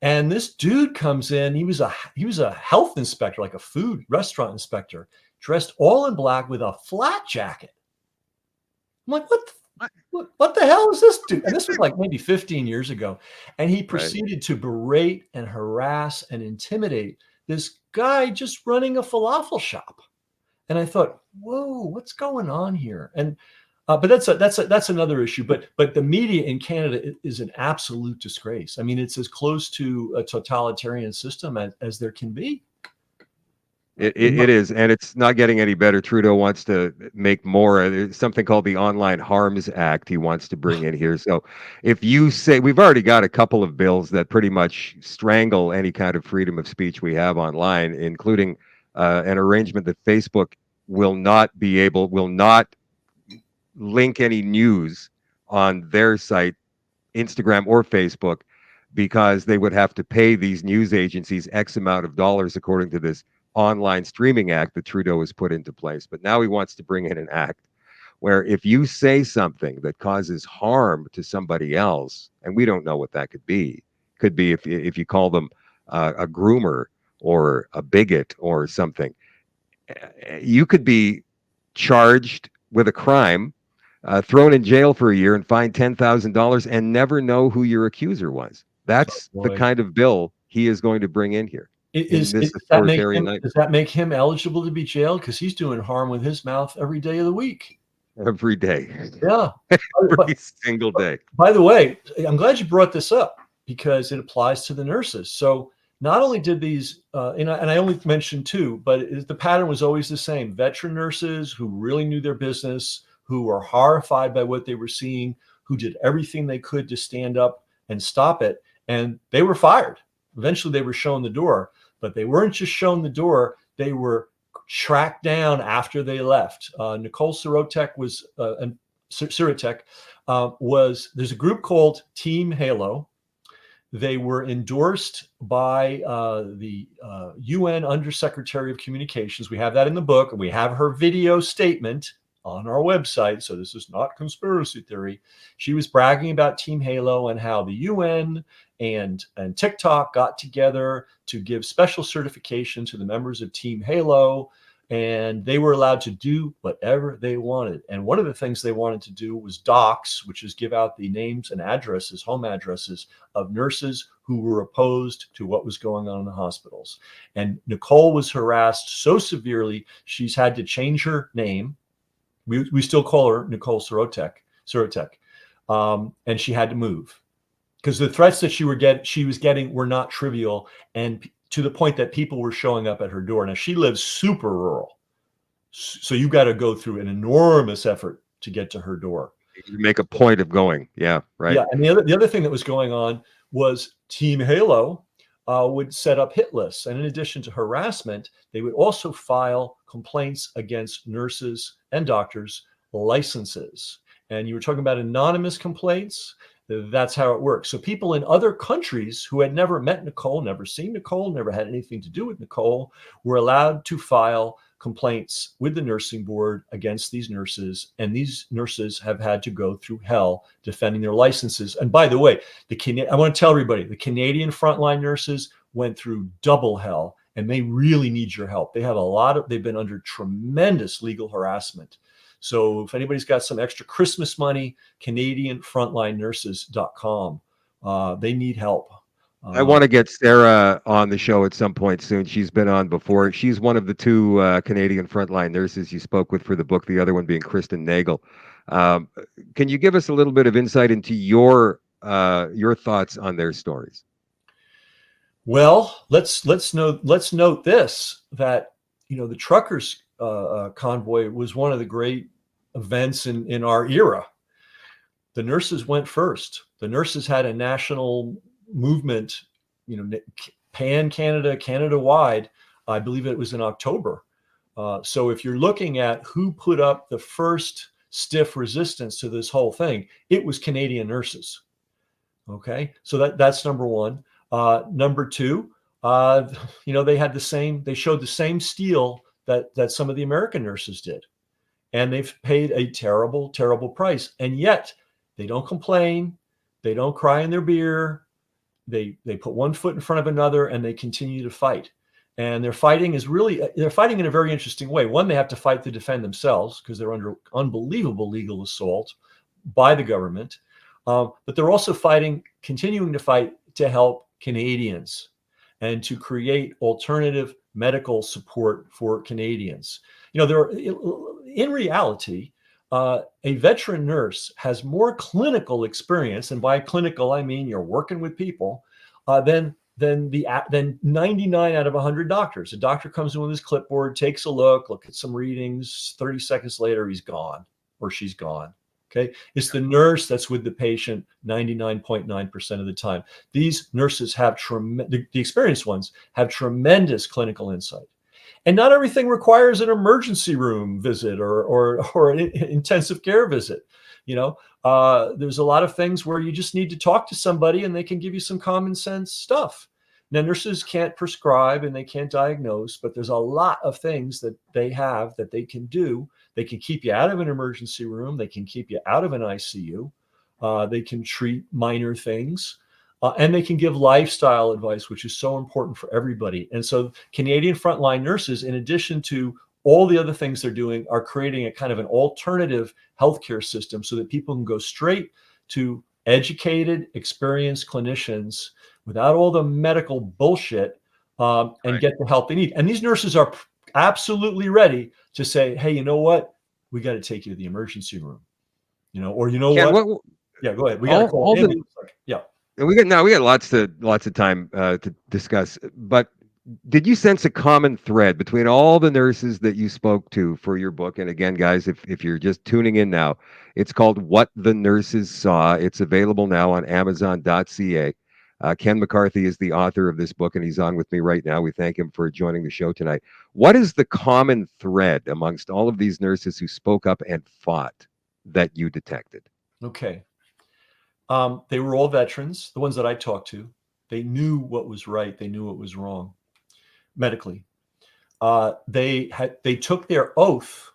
and this dude comes in. He was a health inspector, like a food restaurant inspector, dressed all in black with a flat jacket. I'm like, what the hell is this dude? And this was like maybe 15 years ago. And he proceeded to berate and harass and intimidate this guy just running a falafel shop. And I thought, whoa, what's going on here? And but that's another issue. But the media in Canada is an absolute disgrace. I mean, it's as close to a totalitarian system as there can be. It is, and it's not getting any better. Trudeau wants to make more. There's something called the Online Harms Act he wants to bring in here. So if you say, we've already got a couple of bills that pretty much strangle any kind of freedom of speech we have online, including an arrangement that Facebook will not link any news on their site, Instagram or Facebook, because they would have to pay these news agencies X amount of dollars according to this online streaming act that Trudeau has put into place. But now he wants to bring in an act where if you say something that causes harm to somebody else, and we don't know what that could be if you call them a groomer or a bigot or something, you could be charged with a crime thrown in jail for a year and fined $10,000 and never know who your accuser was. Oh That's the boy. kind of bill he is going to bring in here in this Does that make authoritarian him nightmare does that make him eligible to be jailed? Because he's doing harm with his mouth every day of the week. every day, Yeah. But every single day. by the way, I'm glad you brought this up because it applies to the nurses. So not only did these, and I only mentioned two, but the pattern was always the same. Veteran nurses who really knew their business, who were horrified by what they were seeing, who did everything they could to stand up and stop it, and they were fired. Eventually, they were shown the door, but they weren't just shown the door; they were tracked down after they left. Nicole Sirotek was, and Sirotek was, there's a group called Team Halo. They were endorsed by the UN Undersecretary of Communications. We have that in the book, and we have her video statement on our website. So this is not conspiracy theory. She was bragging about Team Halo and how the UN and TikTok got together to give special certification to the members of Team Halo, and they were allowed to do whatever they wanted. And one of the things they wanted to do was dox, which is give out the names and addresses, home addresses of nurses who were opposed to what was going on in the hospitals. And Nicole was harassed so severely, she's had to change her name. We still call her Nicole Sirotek, and she had to move because the threats that she was getting were not trivial, and to the point that people were showing up at her door. Now she lives super rural, so you got to go through an enormous effort to get to her door. You make a point of going. Yeah, right. Yeah, and the other thing that was going on was Team Halo would set up hit lists, and in addition to harassment, they would also file complaints against nurses and doctors' licenses. And you were talking about anonymous complaints. That's how it works. So people in other countries who had never met Nicole, never seen Nicole, never had anything to do with Nicole, were allowed to file complaints with the nursing board against these nurses, and these nurses have had to go through hell defending their licenses. And by the way, I want to tell everybody, the Canadian frontline nurses went through double hell, and they really need your help. They've been under tremendous legal harassment. So if anybody's got some extra Christmas money, CanadianFrontlineNurses.com. They need help. I want to get Sarah on the show at some point soon. She's been on before. She's one of the two Canadian frontline nurses you spoke with for the book, the other one being Kristen Nagel. Um, can you give us a little bit of insight into your thoughts on their stories? Well, let's note this, that the truckers convoy was one of the great events in our era. The nurses went first. The nurses had a national movement, pan Canada, Canada wide. I believe it was in October. So if you're looking at who put up the first stiff resistance to this whole thing, it was Canadian nurses. Okay, so that's number one. Number two, they showed the same steel that some of the American nurses did, and they've paid a terrible, terrible price. And yet they don't complain, they don't cry in their beer. They put one foot in front of another, and they continue to fight. And they're fighting in a very interesting way. One, they have to fight to defend themselves because they're under unbelievable legal assault by the government. But they're also continuing to fight to help Canadians and to create alternative medical support for Canadians. In reality, a veteran nurse has more clinical experience, and by clinical I mean you're working with people, than 99 out of 100 doctors. A doctor comes in with his clipboard, takes a look at some readings. 30 seconds later, he's gone or she's gone. Okay, it's the nurse that's with the patient 99.9% of the time. These nurses have the experienced ones have tremendous clinical insight. And not everything requires an emergency room visit or an intensive care visit. There's a lot of things where you just need to talk to somebody and they can give you some common sense stuff. Now, nurses can't prescribe and they can't diagnose, but there's a lot of things that they have that they can do. They can keep you out of an emergency room. They can keep you out of an ICU. They can treat minor things. And they can give lifestyle advice, which is so important for everybody. And so Canadian frontline nurses, in addition to all the other things they're doing are creating a kind of an alternative healthcare system so that people can go straight to educated, experienced clinicians without all the medical bullshit, and Right. get the help they need. And these nurses are absolutely ready to say, hey, you know what? We got to take you to the emergency room, or you know Ken, what? what Yeah, go ahead. We got to call all an the ambulance. Yeah. we got lots of time to discuss, but did you sense a common thread between all the nurses that you spoke to for your book? And again, guys, if you're just tuning in now, it's called What the Nurses Saw. It's available now on Amazon.ca. Ken McCarthy is the author of this book, and he's on with me right now. We thank him for joining the show tonight. What is the common thread amongst all of these nurses who spoke up and fought that you detected? Okay. They were all veterans, the ones that I talked to. They knew what was right. They knew what was wrong medically. They took their oath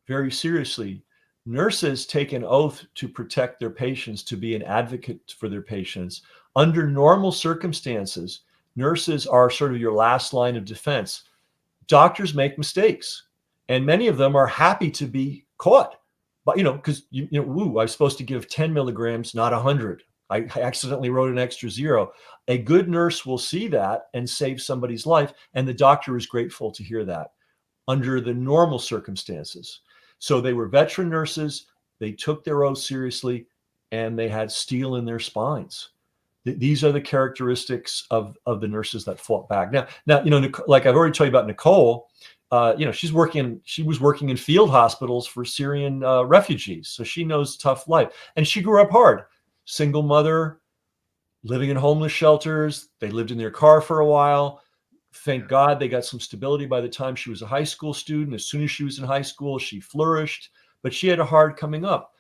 very seriously. Nurses take an oath to protect their patients, to be an advocate for their patients. Under normal circumstances, nurses are sort of your last line of defense. Doctors make mistakes, and many of them are happy to be caught. But because I was supposed to give 10 milligrams, not 100. I accidentally wrote an extra zero. A good nurse will see that and save somebody's life, and the doctor is grateful to hear that under the normal circumstances. So they were veteran nurses. They took their oath seriously, and they had steel in their spines. These are the characteristics of the nurses that fought back. Now, like I've already told you about Nicole. She was working in field hospitals for Syrian refugees, so she knows tough life, and she grew up hard. Single mother, living in homeless shelters. They lived in their car for a while. Thank God they got some stability by the time she was a high school student. As soon as she was in high school, she flourished, but she had a hard coming up.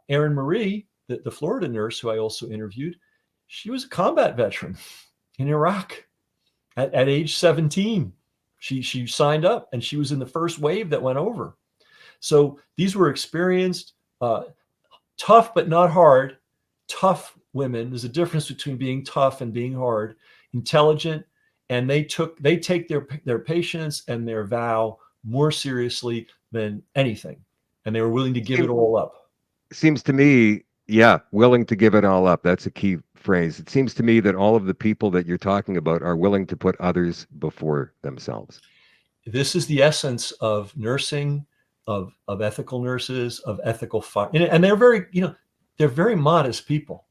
Erin Marie, the Florida nurse who I also interviewed, she was a combat veteran in Iraq at age 17. She signed up, and she was in the first wave that went over. So these were experienced, tough but not hard, tough women. There's a difference between being tough and being hard, intelligent, and they take their patients and their vow more seriously than anything, and they were willing to give it all up. Seems to me, yeah, willing to give it all up. That's a key phrase. It seems to me that all of the people that you're talking about are willing to put others before themselves. This is the essence of nursing, of ethical nurses, of ethical fire, and they're very modest people.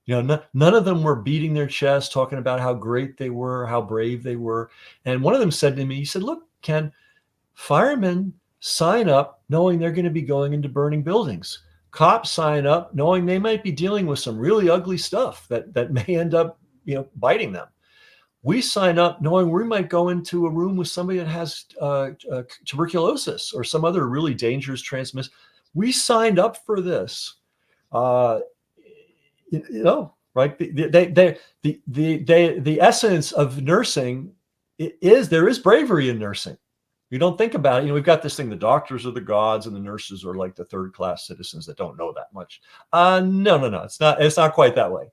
None of them were beating their chest, talking about how great they were, how brave they were. And one of them said to me, he said, "Look, Ken, firemen sign up knowing they're going to be going into burning buildings. Cops sign up knowing they might be dealing with some really ugly stuff that may end up, biting them. We sign up knowing we might go into a room with somebody that has tuberculosis or some other really dangerous transmission. We signed up for this." Right? The essence of nursing is there is bravery in nursing. You don't think about it. We've got this thing: the doctors are the gods, and the nurses are like the third-class citizens that don't know that much. No. It's not. It's not quite that way.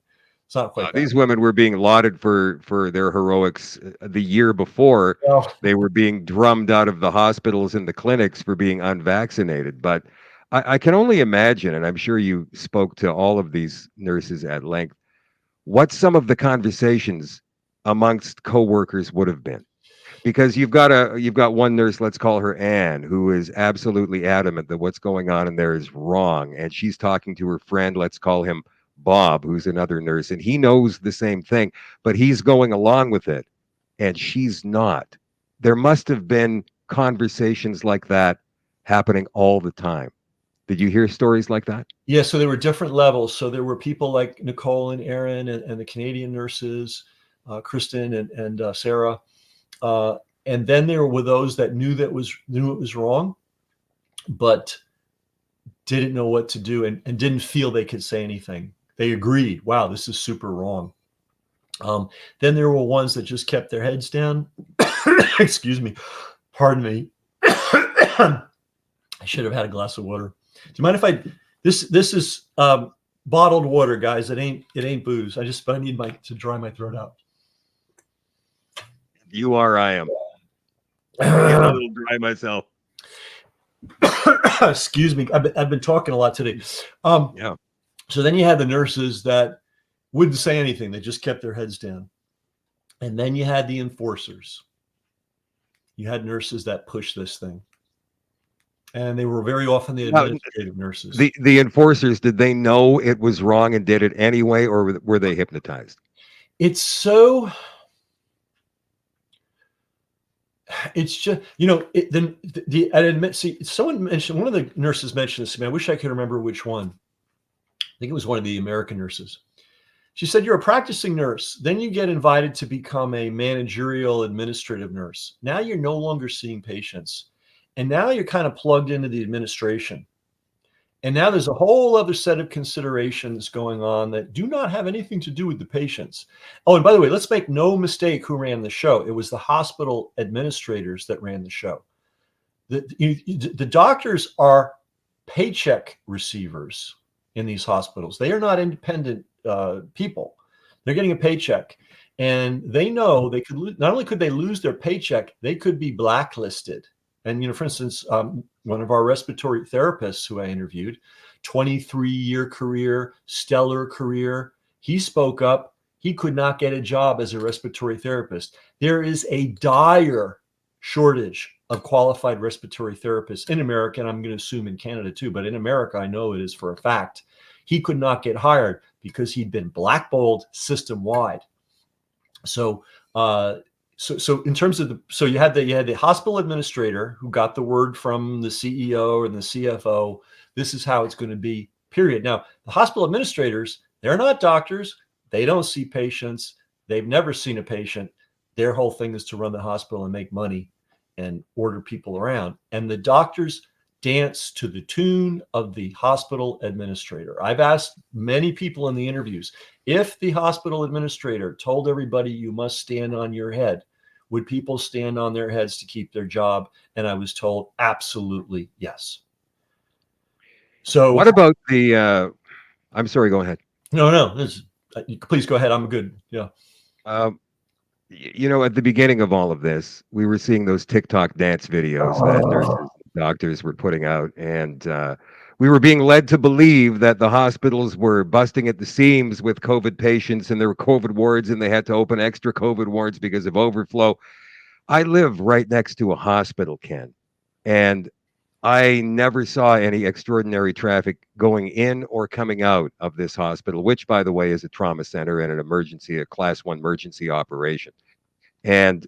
It's not quite that These women were being lauded for their heroics the year before. way. They were being drummed out of the hospitals and the clinics for being unvaccinated. But I can only imagine, and I'm sure you spoke to all of these nurses at length, what some of the conversations amongst coworkers would have been. Because you've got one nurse, let's call her Anne, who is absolutely adamant that what's going on in there is wrong, and she's talking to her friend, let's call him Bob, who's another nurse, and he knows the same thing, but he's going along with it, and she's not. There must have been conversations like that happening all the time. Did you hear stories like that? Yeah, so there were different levels. So there were people like Nicole and Aaron and the Canadian nurses, Kristen and Sarah. And then there were those that knew it was wrong, but didn't know what to do and didn't feel they could say anything. They agreed, wow, this is super wrong. Then there were ones that just kept their heads down. Excuse me. Pardon me. I should have had a glass of water. Do you mind if this is bottled water, guys. It ain't booze. I need to dry my throat out. You are, I am. I'm getting a little dry myself. Excuse me. I've been talking a lot today. Yeah. So then you had the nurses that wouldn't say anything. They just kept their heads down. And then you had the enforcers. You had nurses that pushed this thing. And they were very often the Now, administrative nurses. the enforcers, did they know it was wrong and did it anyway, or were they hypnotized? It's so, it's just, I admit, see, someone mentioned, one of the nurses mentioned this to me. I wish I could remember which one. I think it was one of the American nurses. She said, you're a practicing nurse. Then you get invited to become a managerial administrative nurse. Now you're no longer seeing patients. And now you're kind of plugged into the administration. And now there's a whole other set of considerations going on that do not have anything to do with the patients. Oh, and by the way, let's make no mistake who ran the show. It was the hospital administrators that ran the show. The doctors are paycheck receivers in these hospitals. They are not independent people. They're getting a paycheck. And they know they could not only could they lose their paycheck, they could be blacklisted. And, for instance, one of our respiratory therapists who I interviewed, 23-year career, stellar career, he spoke up. He could not get a job as a respiratory therapist. There is a dire shortage of qualified respiratory therapists in America, and I'm going to assume in Canada too, but in America, I know it is for a fact. He could not get hired because he'd been blackballed system-wide. So in terms of you had the hospital administrator who got the word from the CEO and the CFO, this is how it's going to be, period. Now, the hospital administrators, they're not doctors. They don't see patients. They've never seen a patient. Their whole thing is to run the hospital and make money and order people around. And the doctors dance to the tune of the hospital administrator. I've asked many people in the interviews, if the hospital administrator told everybody you must stand on your head, would people stand on their heads to keep their job? And I was told absolutely yes. So What about the I'm sorry, go ahead. no, please go ahead. I'm good. Yeah. Um, at the beginning of all of this, we were seeing those TikTok dance videos that nurses and doctors were putting out, and we were being led to believe that the hospitals were busting at the seams with COVID patients, and there were COVID wards, and they had to open extra COVID wards because of overflow. I live right next to a hospital, Ken, and I never saw any extraordinary traffic going in or coming out of this hospital, which, by the way, is a trauma center and a class 1 emergency operation. And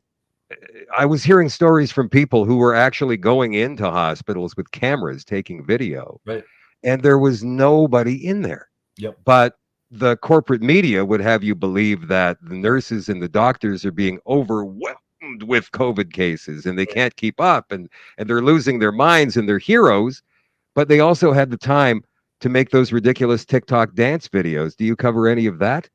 I was hearing stories from people who were actually going into hospitals with cameras taking video, Right. and there was nobody in there. Yep. But the corporate media would have you believe that the nurses and the doctors are being overwhelmed with COVID cases and they can't keep up, and they're losing their minds and they're heroes, but they also had the time to make those ridiculous TikTok dance videos. Do you cover any of that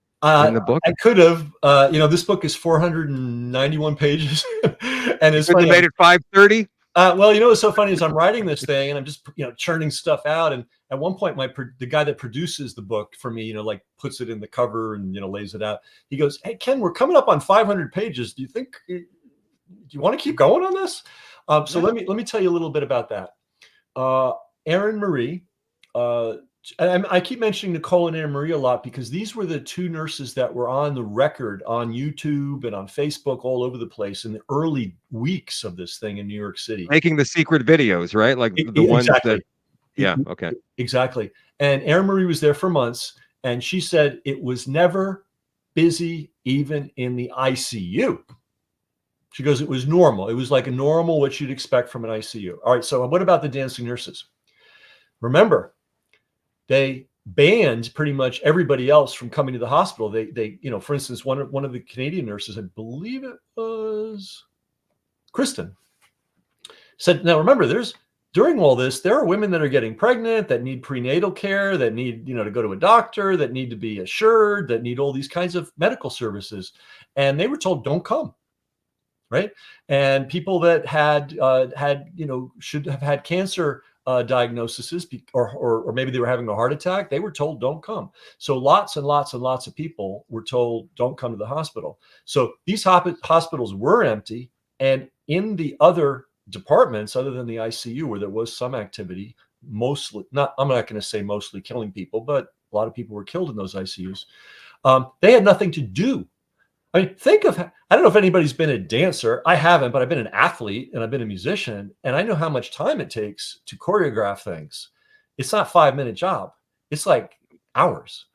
in the book? I could have. This book is 491 pages, and it's You couldn't funny. have made it 530. Well, what's so funny is I'm writing this thing and I'm just churning stuff out. And at one point, the guy that produces the book for me, like puts it in the cover and lays it out. He goes, "Hey Ken, we're coming up on 500 pages. Do you want to keep going on this?" So let me tell you a little bit about that. Erin Marie. I keep mentioning Nicole and Anne Marie a lot because these were the two nurses that were on the record on YouTube and on Facebook all over the place in the early weeks of this thing in New York City. Making the secret videos, right? Like the ones that, yeah, okay. Exactly. And Erin Marie was there for months, and she said it was never busy, even in the ICU. She goes, it was normal. It was like a normal, what you'd expect from an ICU. All right, so what about the dancing nurses? Remember, they banned pretty much everybody else from coming to the hospital. They for instance, one of the Canadian nurses, I believe it was Kristen, said, now remember, during all this, there are women that are getting pregnant, that need prenatal care, that need, to go to a doctor, that need to be assured, that need all these kinds of medical services. And they were told, don't come. Right. And people that had should have had cancer diagnoses, or maybe they were having a heart attack, they were told don't come. So lots and lots and lots of people were told don't come to the hospital. So these hospitals were empty, And in the other departments, other than the ICU, where there was some activity, mostly not, I'm not going to say mostly killing people, but a lot of people were killed in those ICUs. They had nothing to do. I mean, think of, I don't know if anybody's been a dancer. I haven't, but I've been an athlete and I've been a musician, and I know how much time it takes to choreograph things. It's not a 5-minute job. It's like hours.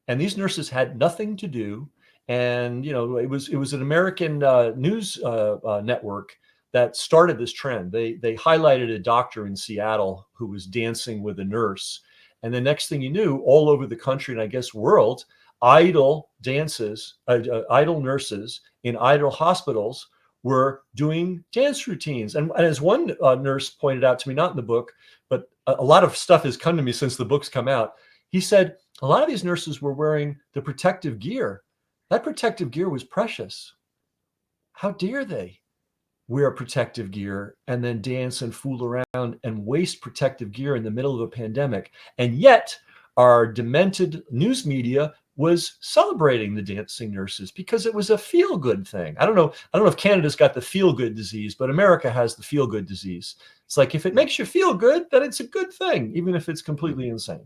And these nurses had nothing to do. And, you know, it was an American news network that started this trend. They highlighted a doctor in Seattle who was dancing with a nurse. And the next thing you knew, all over the country and I guess world, idle nurses in idle hospitals were doing dance routines. And as one nurse pointed out to me, not in the book, but a lot of stuff has come to me since the book's come out. He said a lot of these nurses were wearing the protective gear. That protective gear was precious. How dare they wear protective gear and then dance and fool around and waste protective gear in the middle of a pandemic? And yet our demented news media was celebrating the dancing nurses because it was a feel-good thing. I don't know if Canada's got the feel-good disease, but America has the feel-good disease. It's like, if it makes you feel good, then it's a good thing, even if it's completely insane.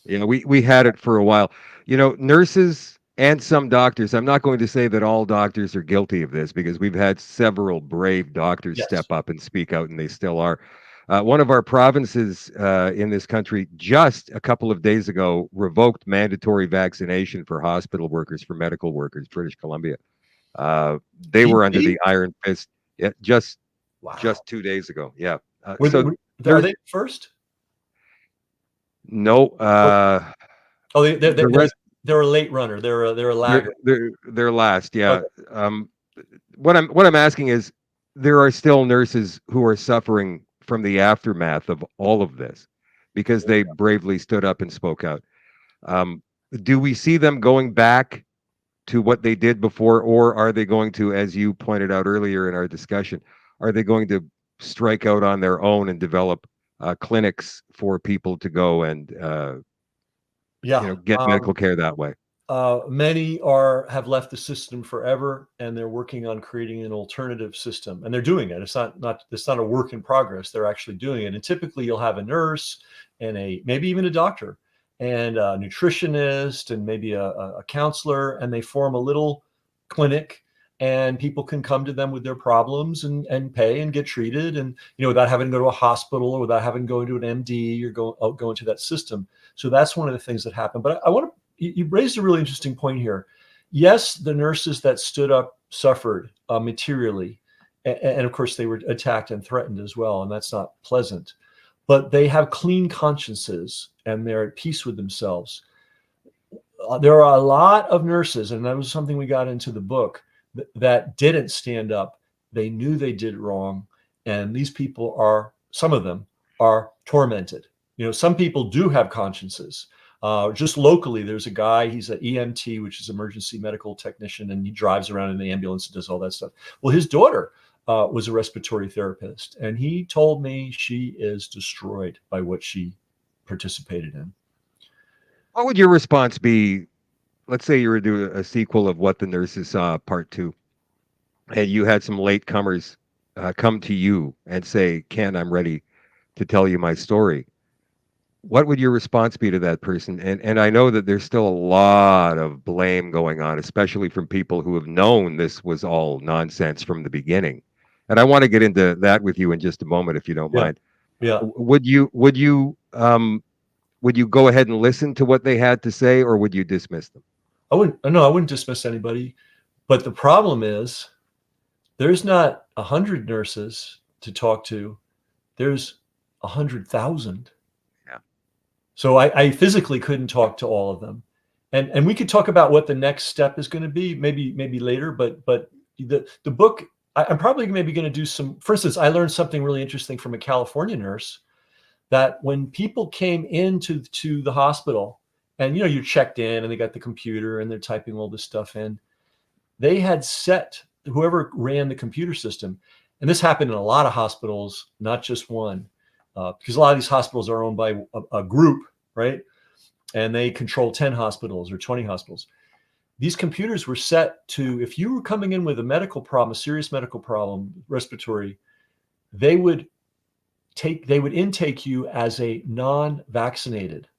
Yeah, we had it for a while. You know, nurses and some doctors. I'm not going to say that all doctors are guilty of this, because we've had several brave doctors Yes. step up and speak out, and they still are. One of our provinces in this country just a couple of days ago revoked mandatory vaccination for hospital workers, for medical workers, British Columbia. They were under BC? the iron fist, yeah, just Wow. 2 days ago. Yeah. Are So there, they first? no, Or, oh, the rest. they're a late runner. They're a They're laggard. they're last, yeah. Okay. What I'm asking is, there are still nurses who are suffering from the aftermath of all of this, because they bravely stood up and spoke out. Um, do we see them going back to what they did before, or are they going to, as you pointed out earlier in our discussion, are they going to strike out on their own and develop clinics for people to go and Yeah. get medical care that way? Many have left the system forever, and they're working on creating an alternative system, and they're doing it. It's not a work in progress. They're actually doing it. And typically, you'll have a nurse and maybe even a doctor and a nutritionist and maybe a counselor, and they form a little clinic, and people can come to them with their problems and pay and get treated, and without having to go to a hospital or without having to go into an MD or go into that system. So that's one of the things that happen. But I want to you raised a really interesting point here. Yes, the nurses that stood up suffered materially. And of course, they were attacked and threatened as well. And that's not pleasant. But they have clean consciences and they're at peace with themselves. There are a lot of nurses, and that was something we got into the book, that didn't stand up. They knew they did wrong. And these people some of them are tormented. Some people do have consciences. Just locally, there's a guy, he's an EMT, which is emergency medical technician, and he drives around in the ambulance and does all that stuff. Well, his daughter was a respiratory therapist, and he told me she is destroyed by what she participated in. What would your response be? Let's say you were doing a sequel of What the Nurses Saw, Part 2, and you had some latecomers come to you and say, Ken, I'm ready to tell you my story. What would your response be to that person? And I know that there's still a lot of blame going on, especially from people who have known this was all nonsense from the beginning. And I want to get into that with you in just a moment, if you don't Yeah. mind. Yeah. Would you go ahead and listen to what they had to say, or would you dismiss them? I wouldn't dismiss anybody. But the problem is there's not 100 nurses to talk to. There's 100,000. Yeah. So I physically couldn't talk to all of them. And we could talk about what the next step is going to be, maybe later, but the book, I'm probably maybe going to do some, for instance, I learned something really interesting from a California nurse, that when people came into the hospital and, you're checked in and they got the computer and they're typing all this stuff in, they had set, whoever ran the computer system, and this happened in a lot of hospitals, not just one, because a lot of these hospitals are owned by a group, right? And they control 10 hospitals or 20 hospitals. these computers were set to, if you were coming in with a medical problem, a serious medical problem, respiratory, they would intake you as a non-vaccinated.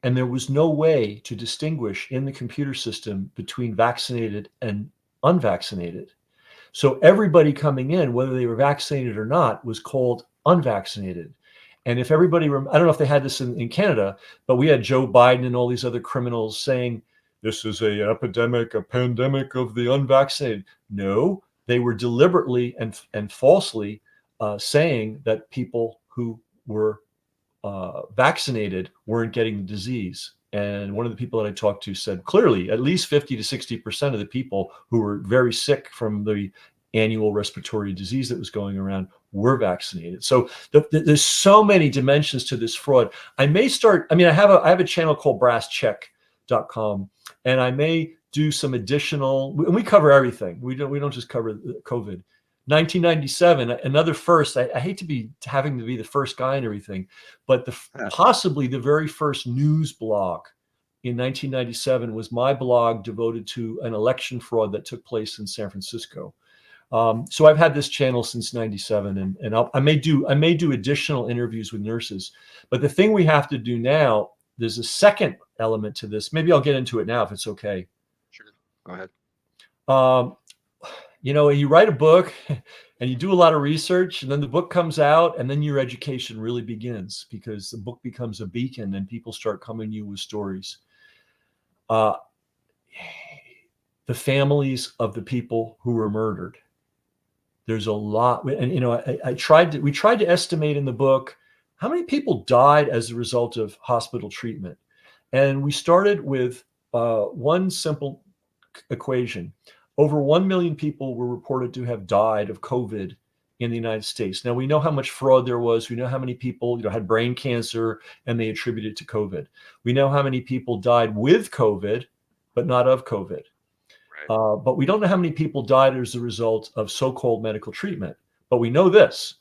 And there was no way to distinguish in the computer system between vaccinated and unvaccinated. So everybody coming in, whether they were vaccinated or not, was called unvaccinated. And if everybody, I don't know if they had this in Canada, but we had Joe Biden and all these other criminals saying, this is a epidemic, a pandemic of the unvaccinated. No, they were deliberately and falsely saying that people who were vaccinated weren't getting the disease. And one of the people that I talked to said clearly, at least 50 to 60% of the people who were very sick from the annual respiratory disease that was going around were vaccinated. So there's so many dimensions to this fraud. I may start, I have a channel called brasscheck.com, and I may do some additional, and we cover everything. We don't just cover COVID. 1997, another first. I hate to be having to be the first guy and everything, but possibly the very first news blog in 1997 was my blog devoted to an election fraud that took place in San Francisco. So I've had this channel since 97, and I may do additional interviews with nurses. But the thing we have to do now, there's a second element to this. Maybe I'll get into it now if it's okay. Sure. Go ahead. You write a book and you do a lot of research, and then the book comes out, and then your education really begins, because the book becomes a beacon and people start coming to you with stories. The families of the people who were murdered. There's a lot. And, we tried to estimate in the book how many people died as a result of hospital treatment. And we started with one simple equation. Over 1 million people were reported to have died of COVID in the United States. Now, we know how much fraud there was. We know how many people had brain cancer and they attributed it to COVID. We know how many people died with COVID, but not of COVID. Right. But we don't know how many people died as a result of so-called medical treatment. But we know this: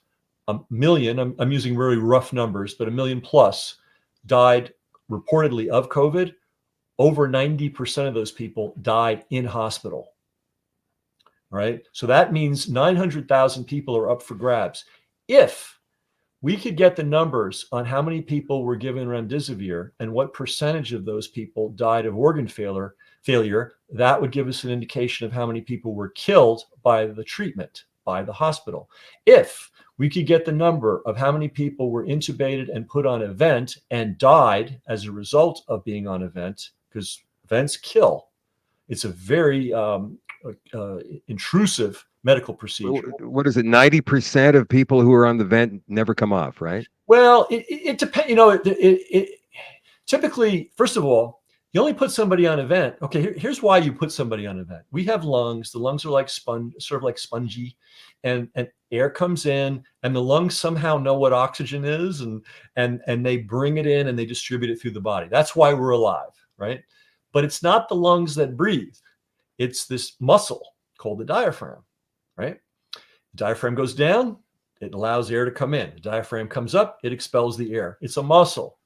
1 million, I'm using very rough numbers, but 1 million plus died reportedly of COVID. Over 90% of those people died in hospital. Right? So that means 900,000 people are up for grabs. If we could get the numbers on how many people were given remdesivir and what percentage of those people died of organ failure, that would give us an indication of how many people were killed by the treatment, by the hospital. If we could get the number of how many people were intubated and put on a vent and died as a result of being on a vent, because vents kill. It's a very intrusive medical procedure. What is it? 90% of people who are on the vent never come off, right? Well, it depends. Typically, first of all, you only put somebody on a vent. Okay, here's why you put somebody on a vent. We have lungs. The lungs are like sort of like spongy, and air comes in, and the lungs somehow know what oxygen is, and they bring it in and they distribute it through the body. That's why we're alive, right? But it's not the lungs that breathe. It's this muscle called the diaphragm, right? The diaphragm goes down, it allows air to come in. The diaphragm comes up, it expels the air. It's a muscle.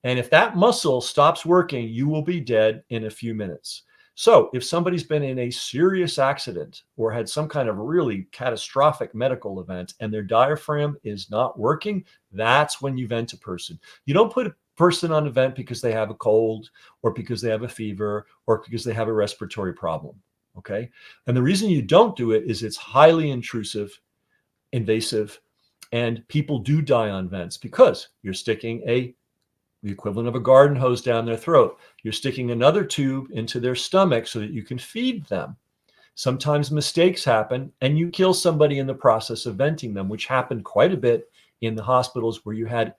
And if that muscle stops working, you will be dead in a few minutes. So if somebody's been in a serious accident or had some kind of really catastrophic medical event and their diaphragm is not working, that's when you vent a person. You don't put a person on a vent because they have a cold or because they have a fever or because they have a respiratory problem. Okay. And the reason you don't do it is it's highly intrusive, invasive, and people do die on vents because you're sticking the equivalent of a garden hose down their throat. You're sticking another tube into their stomach so that you can feed them. Sometimes mistakes happen and you kill somebody in the process of venting them, which happened quite a bit in the hospitals where you had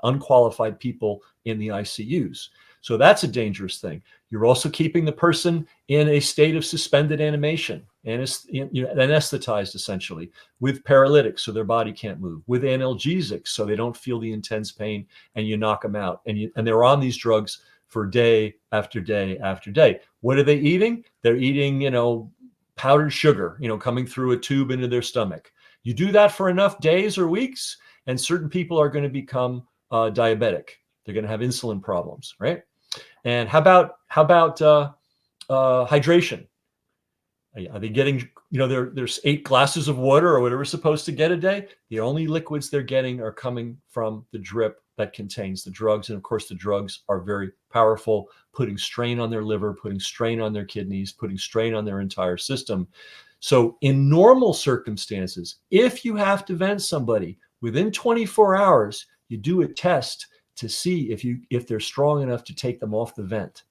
unqualified people in the ICUs. So that's a dangerous thing. You're also keeping the person in a state of suspended animation, anesthetized essentially, with paralytics so their body can't move, with analgesics so they don't feel the intense pain, and you knock them out. And they're on these drugs for day after day after day. What are they eating? They're eating, powdered sugar, coming through a tube into their stomach. You do that for enough days or weeks, and certain people are going to become diabetic. They're going to have insulin problems, right? And how about Hydration. Are they getting, there's 8 glasses of water or whatever it's supposed to get a day? The only liquids they're getting are coming from the drip that contains the drugs. And of course, the drugs are very powerful, putting strain on their liver, putting strain on their kidneys, putting strain on their entire system. So in normal circumstances, if you have to vent somebody within 24 hours, you do a test to see if they're strong enough to take them off the vent.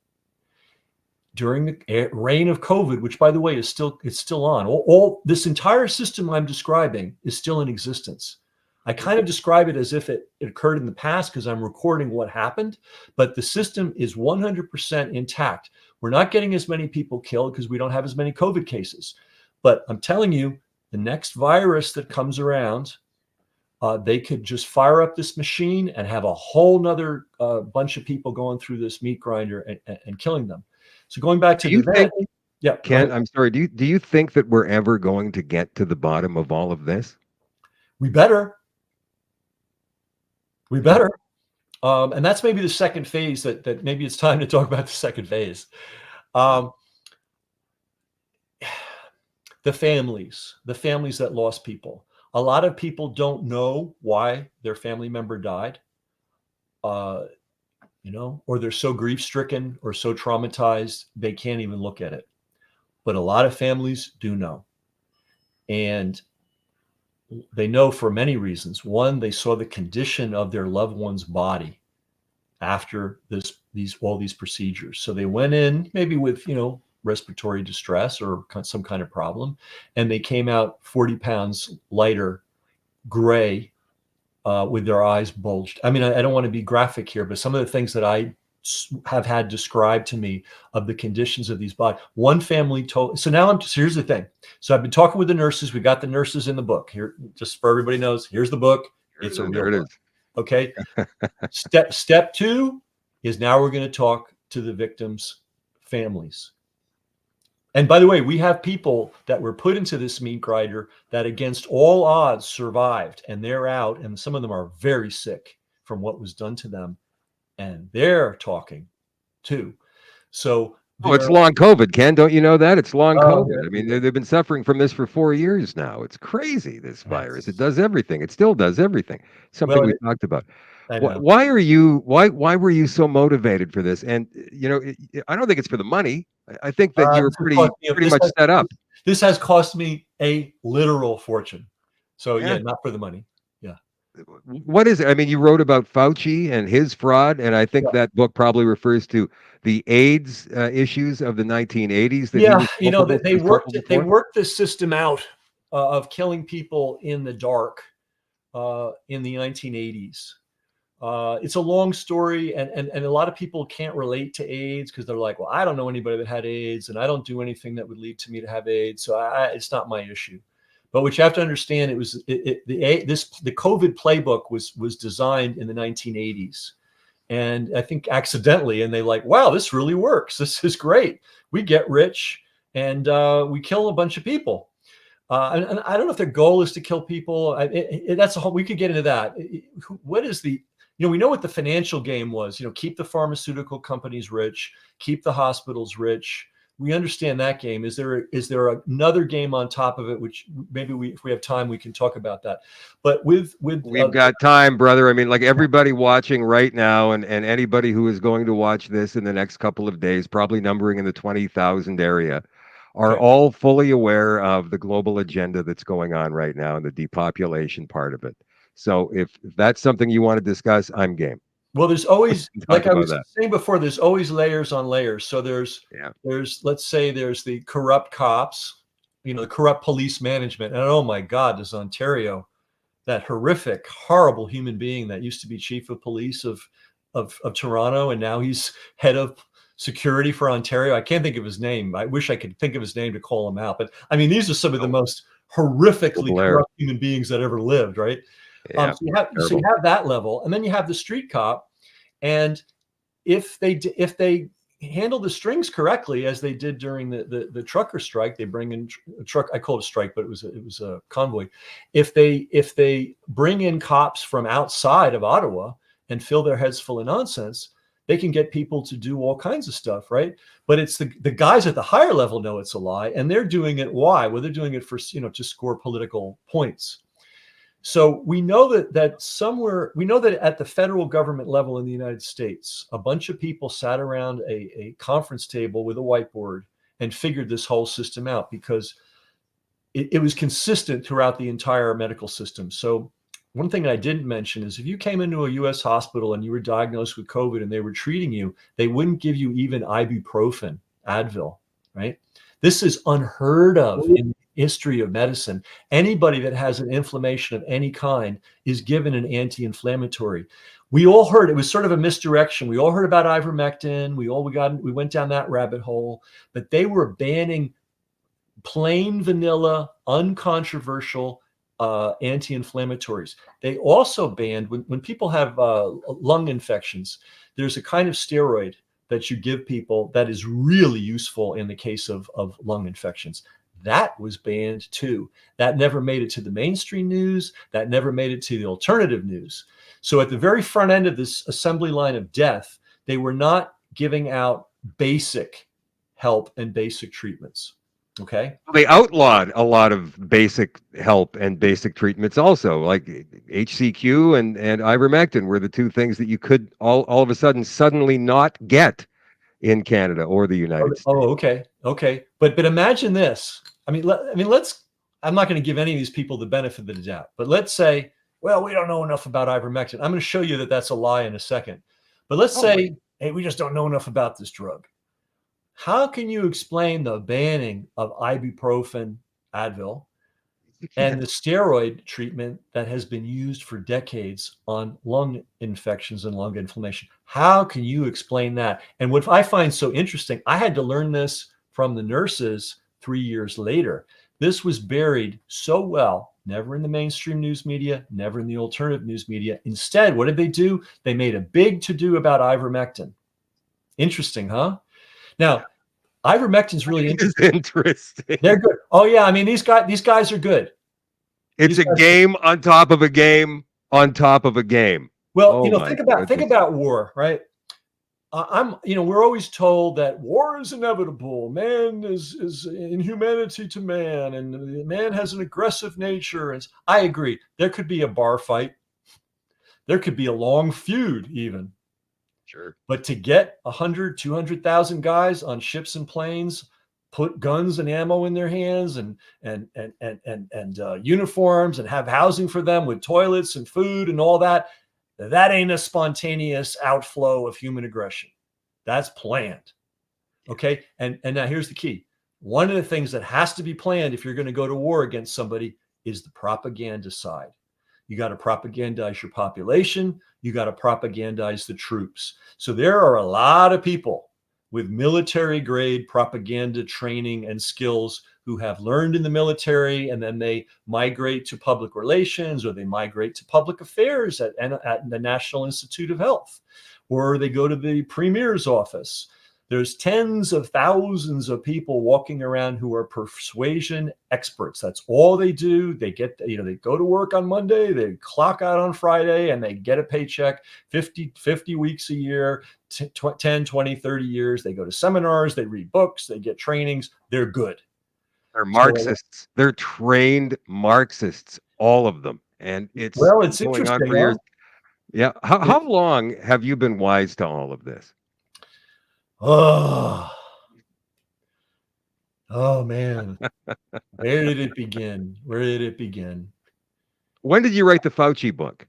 During the reign of COVID, which by the way it's still on, all this entire system I'm describing is still in existence. I kind of describe it as if it occurred in the past because I'm recording what happened, but the system is 100% intact. We're not getting as many people killed because we don't have as many COVID cases. But I'm telling you, the next virus that comes around, they could just fire up this machine and have a whole nother bunch of people going through this meat grinder and killing them. So going back to the think, yeah, Ken, I'm sorry. Do you think that we're ever going to get to the bottom of all of this? We better. And that's maybe the second phase that maybe it's time to talk about the second phase. The families that lost people. A lot of people don't know why their family member died. Or they're so grief-stricken or so traumatized, they can't even look at it. But a lot of families do know. And they know for many reasons. One, they saw the condition of their loved one's body after all these procedures. So they went in maybe with, respiratory distress or some kind of problem, and they came out 40 pounds lighter, gray, with their eyes bulged. I mean, I don't want to be graphic here, but some of the things that I have had described to me of the conditions of these bodies. One family told, so here's the thing. So I've been talking with the nurses. We got the nurses in the book here, just for everybody knows, here's the book. It's a real book. Okay. Step 2 is now we're going to talk to the victims' families. And by the way, we have people that were put into this meat grinder that against all odds survived, and they're out, and some of them are very sick from what was done to them, and they're talking too. So it's long COVID, Ken. Don't you know that? It's long COVID. Yeah, I mean, they've been suffering from this for 4 years now. It's crazy, this virus. It does everything. It still does everything. Something we talked about. Why were you so motivated for this? And I don't think it's for the money. I think that you're pretty much set up. This has cost me a literal fortune. So yeah, not for the money. Yeah. What is it? I mean, you wrote about Fauci and his fraud, and I think that book probably refers to the AIDS issues of the 1980s. That they worked this system out of killing people in the dark in the 1980s. It's a long story, and a lot of people can't relate to AIDS because they're like, well, I don't know anybody that had AIDS, and I don't do anything that would lead to me to have AIDS, so it's not my issue. But what you have to understand, the COVID playbook was designed in the 1980s, and I think accidentally, and they like, wow, this really works. This is great. We get rich and we kill a bunch of people. And I don't know if their goal is to kill people. That's a whole. We could get into that. What is the we know what the financial game was, keep the pharmaceutical companies rich, keep the hospitals rich. We understand that game. Is there another game on top of it, which maybe if we have time, we can talk about that. But we've got time, brother. I mean, like everybody watching right now and anybody who is going to watch this in the next couple of days, probably numbering in the 20,000 area, are all fully aware of the global agenda that's going on right now and the depopulation part of it. So if that's something you want to discuss, I'm game. Well, there's always, like I was saying before, there's always layers on layers. So there's let's say there's the corrupt cops, the corrupt police management. And oh my God, there's Ontario, that horrific, horrible human being that used to be chief of police of Toronto, and now he's head of security for Ontario. I can't think of his name. I wish I could think of his name to call him out. But I mean, these are some of the most horrifically corrupt human beings that ever lived, right? Yeah, so you have that level, and then you have the street cop, and if they handle the strings correctly, as they did during the trucker strike, they bring in a truck. I call it a strike, but it was a convoy. If they bring in cops from outside of Ottawa and fill their heads full of nonsense, They can get people to do all kinds of stuff, right? But it's the guys at the higher level know it's a lie, and they're doing it. Why? Well, they're doing it for, to score political points. So we know we know that at the federal government level in the United States, a bunch of people sat around a conference table with a whiteboard and figured this whole system out, because it was consistent throughout the entire medical system. So one thing I didn't mention is, if you came into a US hospital and you were diagnosed with COVID and they were treating you, they wouldn't give you even ibuprofen, Advil, right? This is unheard of in the history of medicine. Anybody that has an inflammation of any kind is given an anti-inflammatory. We all heard, it was sort of a misdirection. We all heard about ivermectin. We went down that rabbit hole, but they were banning plain vanilla, uncontroversial anti-inflammatories. They also banned, when people have lung infections, there's a kind of steroid that you give people that is really useful in the case of lung infections. That was banned too. That never made it to the mainstream news. That never made it to the alternative news. So at the very front end of this assembly line of death, they were not giving out basic help and basic treatments. Okay. They outlawed a lot of basic help and basic treatments also, like HCQ and ivermectin were the two things that you could all of a suddenly not get in Canada or the United States. Oh, okay. Okay. But imagine this. I mean, let's, I'm not going to give any of these people the benefit of the doubt, but let's say, well, we don't know enough about ivermectin. I'm going to show you that that's a lie in a second. But let's say, hey, we just don't know enough about this drug. How can you explain the banning of ibuprofen, Advil, and the steroid treatment that has been used for decades on lung infections and lung inflammation? How can you explain that? And what I find so interesting, I had to learn this from the nurses 3 years later. This was buried so well, never in the mainstream news media, never in the alternative news media. Instead, what did they do? They made a big to-do about ivermectin. Interesting, huh? Now, ivermectin's really interesting. They're good. Oh yeah, I mean these guys are good. It's a game on top of a game on top of a game. Well, think about war, right? We're always told that war is inevitable. Man is inhumanity to man, and man has an aggressive nature. And I agree. There could be a bar fight. There could be a long feud, even. Sure. But to get 100, 200,000 guys on ships and planes, put guns and ammo in their hands and uniforms, and have housing for them with toilets and food and all that, that ain't a spontaneous outflow of human aggression. That's planned. Okay. And now here's the key. One of the things that has to be planned if you're going to go to war against somebody is the propaganda side. You got to propagandize your population. You got to propagandize the troops. So there are a lot of people with military grade propaganda training and skills who have learned in the military, and then they migrate to public relations, or they migrate to public affairs at the National Institute of Health, or they go to the premier's office. There's tens of thousands of people walking around who are persuasion experts. That's all they do. They get, they go to work on Monday, they clock out on Friday, and they get a paycheck 50 weeks a year, 10, 20, 30 years. They go to seminars, they read books, they get trainings. They're good. They're Marxists. They're trained Marxists, all of them. And it's going on for years. Yeah. How long have you been wise to all of this? Oh man. Where did it begin? When did you write the Fauci book?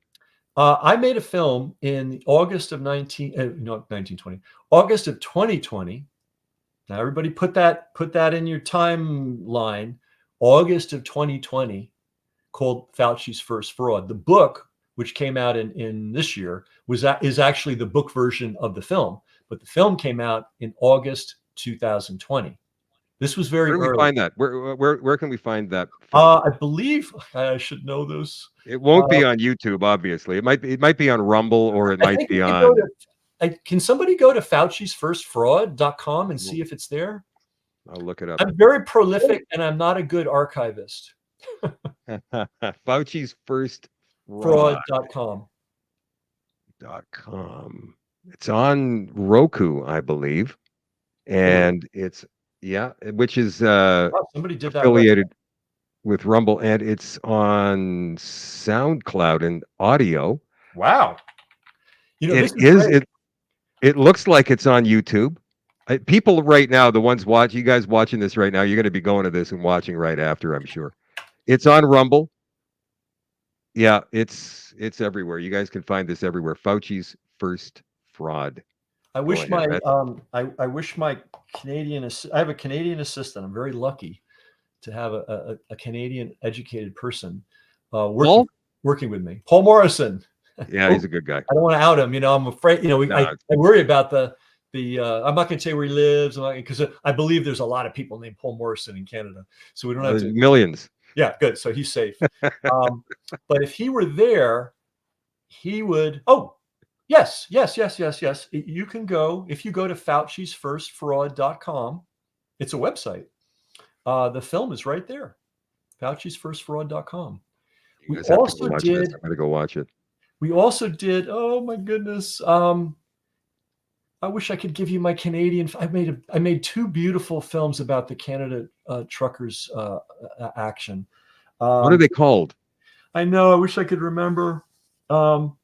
I made a film in August of 2020. Now everybody put that in your timeline. August of 2020, called Fauci's First Fraud. The book, which came out in this year, is actually the book version of the film, but the film came out in August 2020. This was very early. Where can we find that? Where can we find that film? I believe I should know this. It won't be on YouTube, obviously. It might be on Rumble, or it might be on. Can somebody go to Fauci'sFirstFraud.com and see if it's there? I'll look it up. I'm very prolific, and I'm not a good archivist. Fauci's First Fraud.com. .com. It's on Roku, I believe, Really? and it's yeah, which is, Wow, somebody did that right. affiliated with Rumble, and it's on SoundCloud and audio. Wow. This It is is great. it looks like it's on YouTube. People right now, the ones watch you guys watching this right now, you're gonna be going to this and watching right after, I'm sure. It's on Rumble. Yeah, it's everywhere. You guys can find this everywhere. Fauci's first fraud. I Go wish ahead. my That's I wish my I have a Canadian assistant. I'm very lucky to have a Canadian educated person Paul? working with me. Paul Morrison. Yeah, Oh, he's a good guy. I don't want to out him. I'm afraid. No, I worry about the. I'm not going to say where he lives because I believe there's a lot of people named Paul Morrison in Canada, so we don't have there's to. millions. Yeah, good. So he's safe. But if he were there, he would. Oh, yes, yes, yes, yes, yes. You can go if you go to Fauci'sFirstFraud.com. It's a website. The film is right there. Fauci'sFirstFraud.com. You We guys have to go also watch this. did. I'm gonna go watch it. We also did. Oh my goodness. I wish I could give you my Canadian. I made two beautiful films about the Canada truckers action. What are Um, they called? I know. I wish I could remember. Um,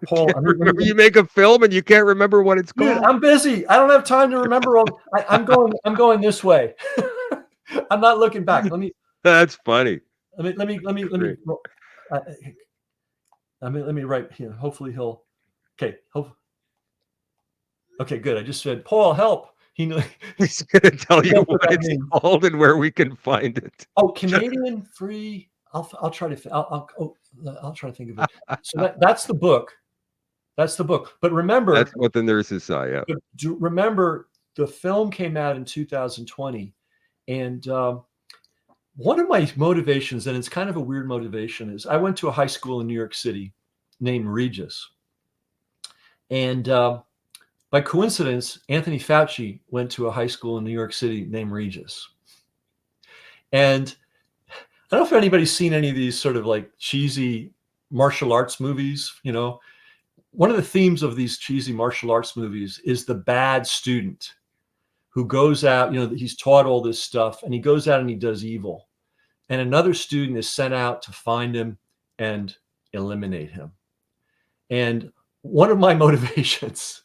Paul, Can't remember. You make a film and you can't remember what it's dude, called? I'm busy. I don't have time to remember all. I'm going. I'm going this way. I'm not looking back. That's funny. Let me. Great. Uh, let me write here. Hopefully he'll. Okay. Okay. Good. I just said, Paul, help. He knows. He's gonna tell He you knows what what that it's means. called and where we can find it. Oh, Canadian free. I'll try to. I'll try to think of it. So that's the book. That's the book. But That's remember, what the nurses saw. Yeah. remember, the film came out in 2020, and one of my motivations, and it's kind of a weird motivation, is I went to a high school in New York City named Regis, and by coincidence, Anthony Fauci went to a high school in New York City named Regis, and I don't know if anybody's seen any of these sort of like cheesy martial arts movies. One of the themes of these cheesy martial arts movies is the bad student who goes out, he's taught all this stuff and he goes out and he does evil. And another student is sent out to find him and eliminate him. And one of my motivations,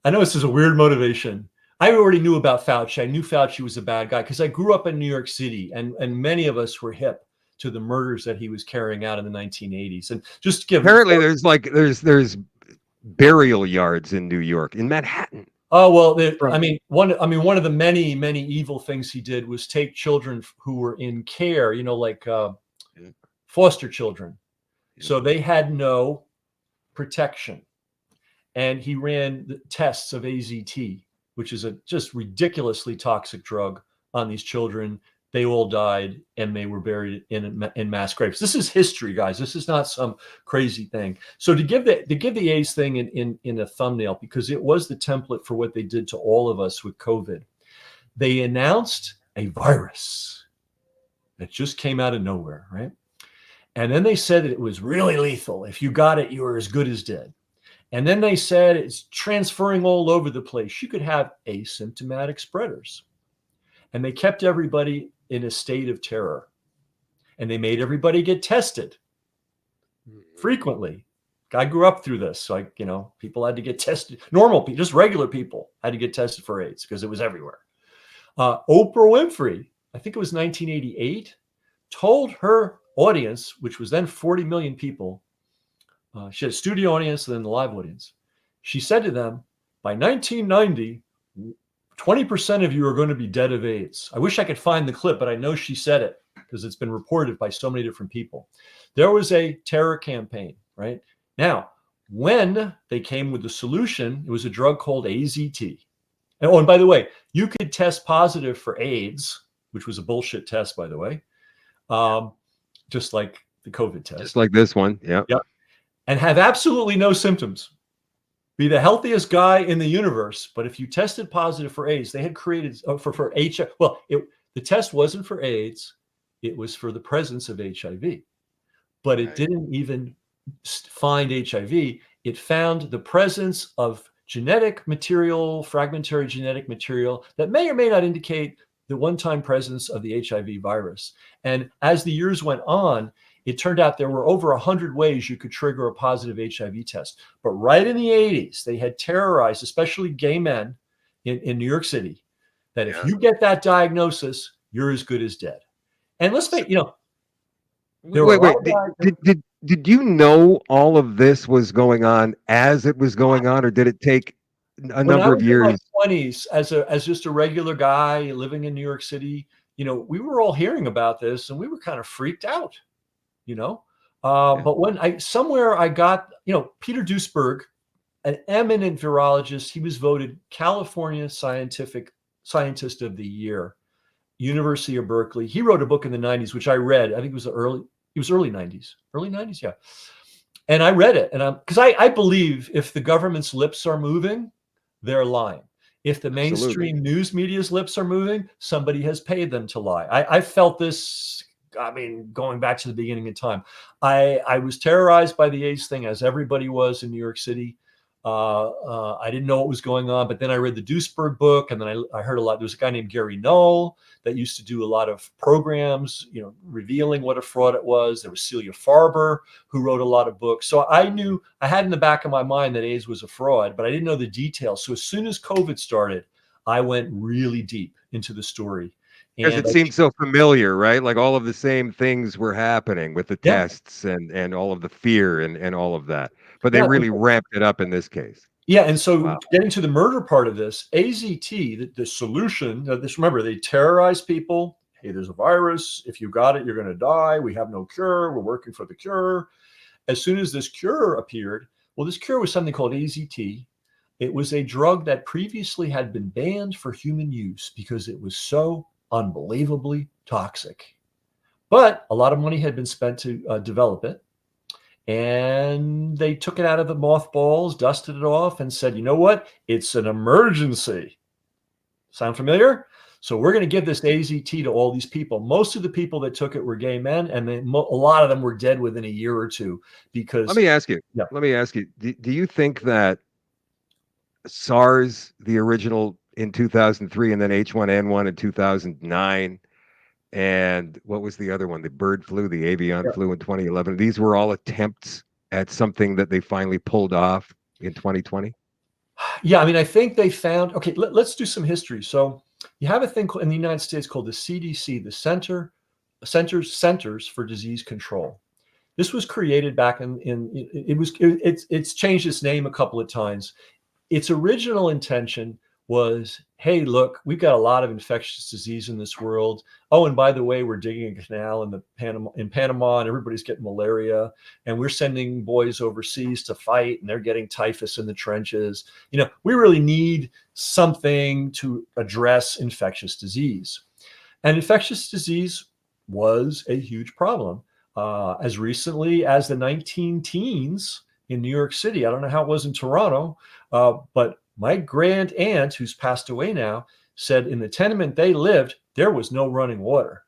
I know this is a weird motivation. I already knew about Fauci. I knew Fauci was a bad guy because I grew up in New York City, and many of us were hip to the murders that he was carrying out in the 1980s. And just to give Apparently, there's burial yards in New York, in Manhattan. Oh well, From one of the many evil things he did was take children who were in care, like yeah, foster children. yeah. So they had no protection, and he ran the tests of AZT, which is a just ridiculously toxic drug, on these children. They all died, and they were buried in mass graves. This is history, guys. This is not some crazy thing. So to give the AIDS thing in a thumbnail, because it was the template for what they did to all of us with COVID. They announced a virus that just came out of nowhere, right? And then they said that it was really lethal. If you got it, you were as good as dead. And then they said it's transferring all over the place. You could have asymptomatic spreaders. And they kept everybody in a state of terror. And they made everybody get tested frequently. I grew up through this. Like, people had to get tested. Normal people, just regular people, had to get tested for AIDS because it was everywhere. Oprah Winfrey, I think it was 1988, told her audience, which was then 40 million people, she had a studio audience and then the live audience. She said to them, by 1990, 20% of you are going to be dead of AIDS. I wish I could find the clip, but I know she said it because it's been reported by so many different people. There was a terror campaign, right? Now, when they came with the solution, it was a drug called AZT. And by the way, you could test positive for AIDS, which was a bullshit test, by the way, just like the COVID test. Just like this one. Yeah. Yep. And have absolutely no symptoms. Be the healthiest guy in the universe, but if you tested positive for AIDS, they had created for HIV. Well, the test wasn't for AIDS; it was for the presence of HIV, but it didn't even find HIV. it found the presence of genetic material, fragmentary genetic material that may or may not indicate the one-time presence of the HIV virus. And as the years went on, it turned out there were over 100 ways you could trigger a positive HIV test. But right in the 80s, they had terrorized, especially gay men in New York City, that if Yeah. you get that diagnosis, you're as good as dead. And let's face, there were a Wait, lot wait. of guys. Did you know all of this was going on as it was going on, or did it take a When I number of was in my years? 20s, as just a regular guy living in New York City, we were all hearing about this, and we were kind of freaked out, you know. Yeah. But when I got, Peter Duisberg, an eminent virologist, he was voted California Scientist of the Year, University of Berkeley. He wrote a book in the 90s, which I read. I think it was early 90s, yeah. And I read it, and because I believe if the government's lips are moving, they're lying. If the Absolutely. mainstream news media's lips are moving, somebody has paid them to lie. I felt this, I mean, going back to the beginning of time. I was terrorized by the AIDS thing, as everybody was in New York City. I didn't know what was going on, but then I read the Duisberg book, and then I heard a lot. There was a guy named Gary Knoll that used to do a lot of programs, revealing what a fraud it was. There was Celia Farber, who wrote a lot of books. So I knew, I had in the back of my mind that AIDS was a fraud, but I didn't know the details. So as soon as COVID started, I went really deep into the story. Because And it seemed so familiar, right? Like all of the same things were happening with the yeah, tests and all of the fear and all of that. But they yeah. really ramped it up in this case. Yeah, and so Wow. getting to the murder part of this, AZT, the solution, remember, they terrorize people. Hey, there's a virus. If you got it, you're going to die. We have no cure. We're working for the cure. As soon as this cure appeared, well, this cure was something called AZT. It was a drug that previously had been banned for human use because it was so unbelievably toxic. But a lot of money had been spent to develop it. And they took it out of the mothballs, dusted it off, and said, you know what? It's an emergency. Sound familiar? So we're going to give this AZT to all these people. Most of the people that took it were gay men, and a lot of them were dead within a year or two Let because, me ask you. yeah, Let me ask you. Do you think that SARS, the original in 2003, and then H1N1 in 2009, and what was the other one? The bird flu, the avian yeah, flu in 2011. These were all attempts at something that they finally pulled off in 2020. yeah. I mean, I think they found. Okay, let's do some history. So you have a thing in the United States called the CDC, the Centers for Disease Control. This was created back it's changed its name a couple of times. Its original intention was, hey, look, we've got a lot of infectious disease in this world. Oh, and by the way, we're digging a canal in Panama, and everybody's getting malaria, and we're sending boys overseas to fight, and they're getting typhus in the trenches. We really need something to address infectious disease. And infectious disease was a huge problem. As recently as the 19 teens in New York City. I don't know how it was in Toronto, but my grand aunt, who's passed away now, said in the tenement they lived, there was no running water.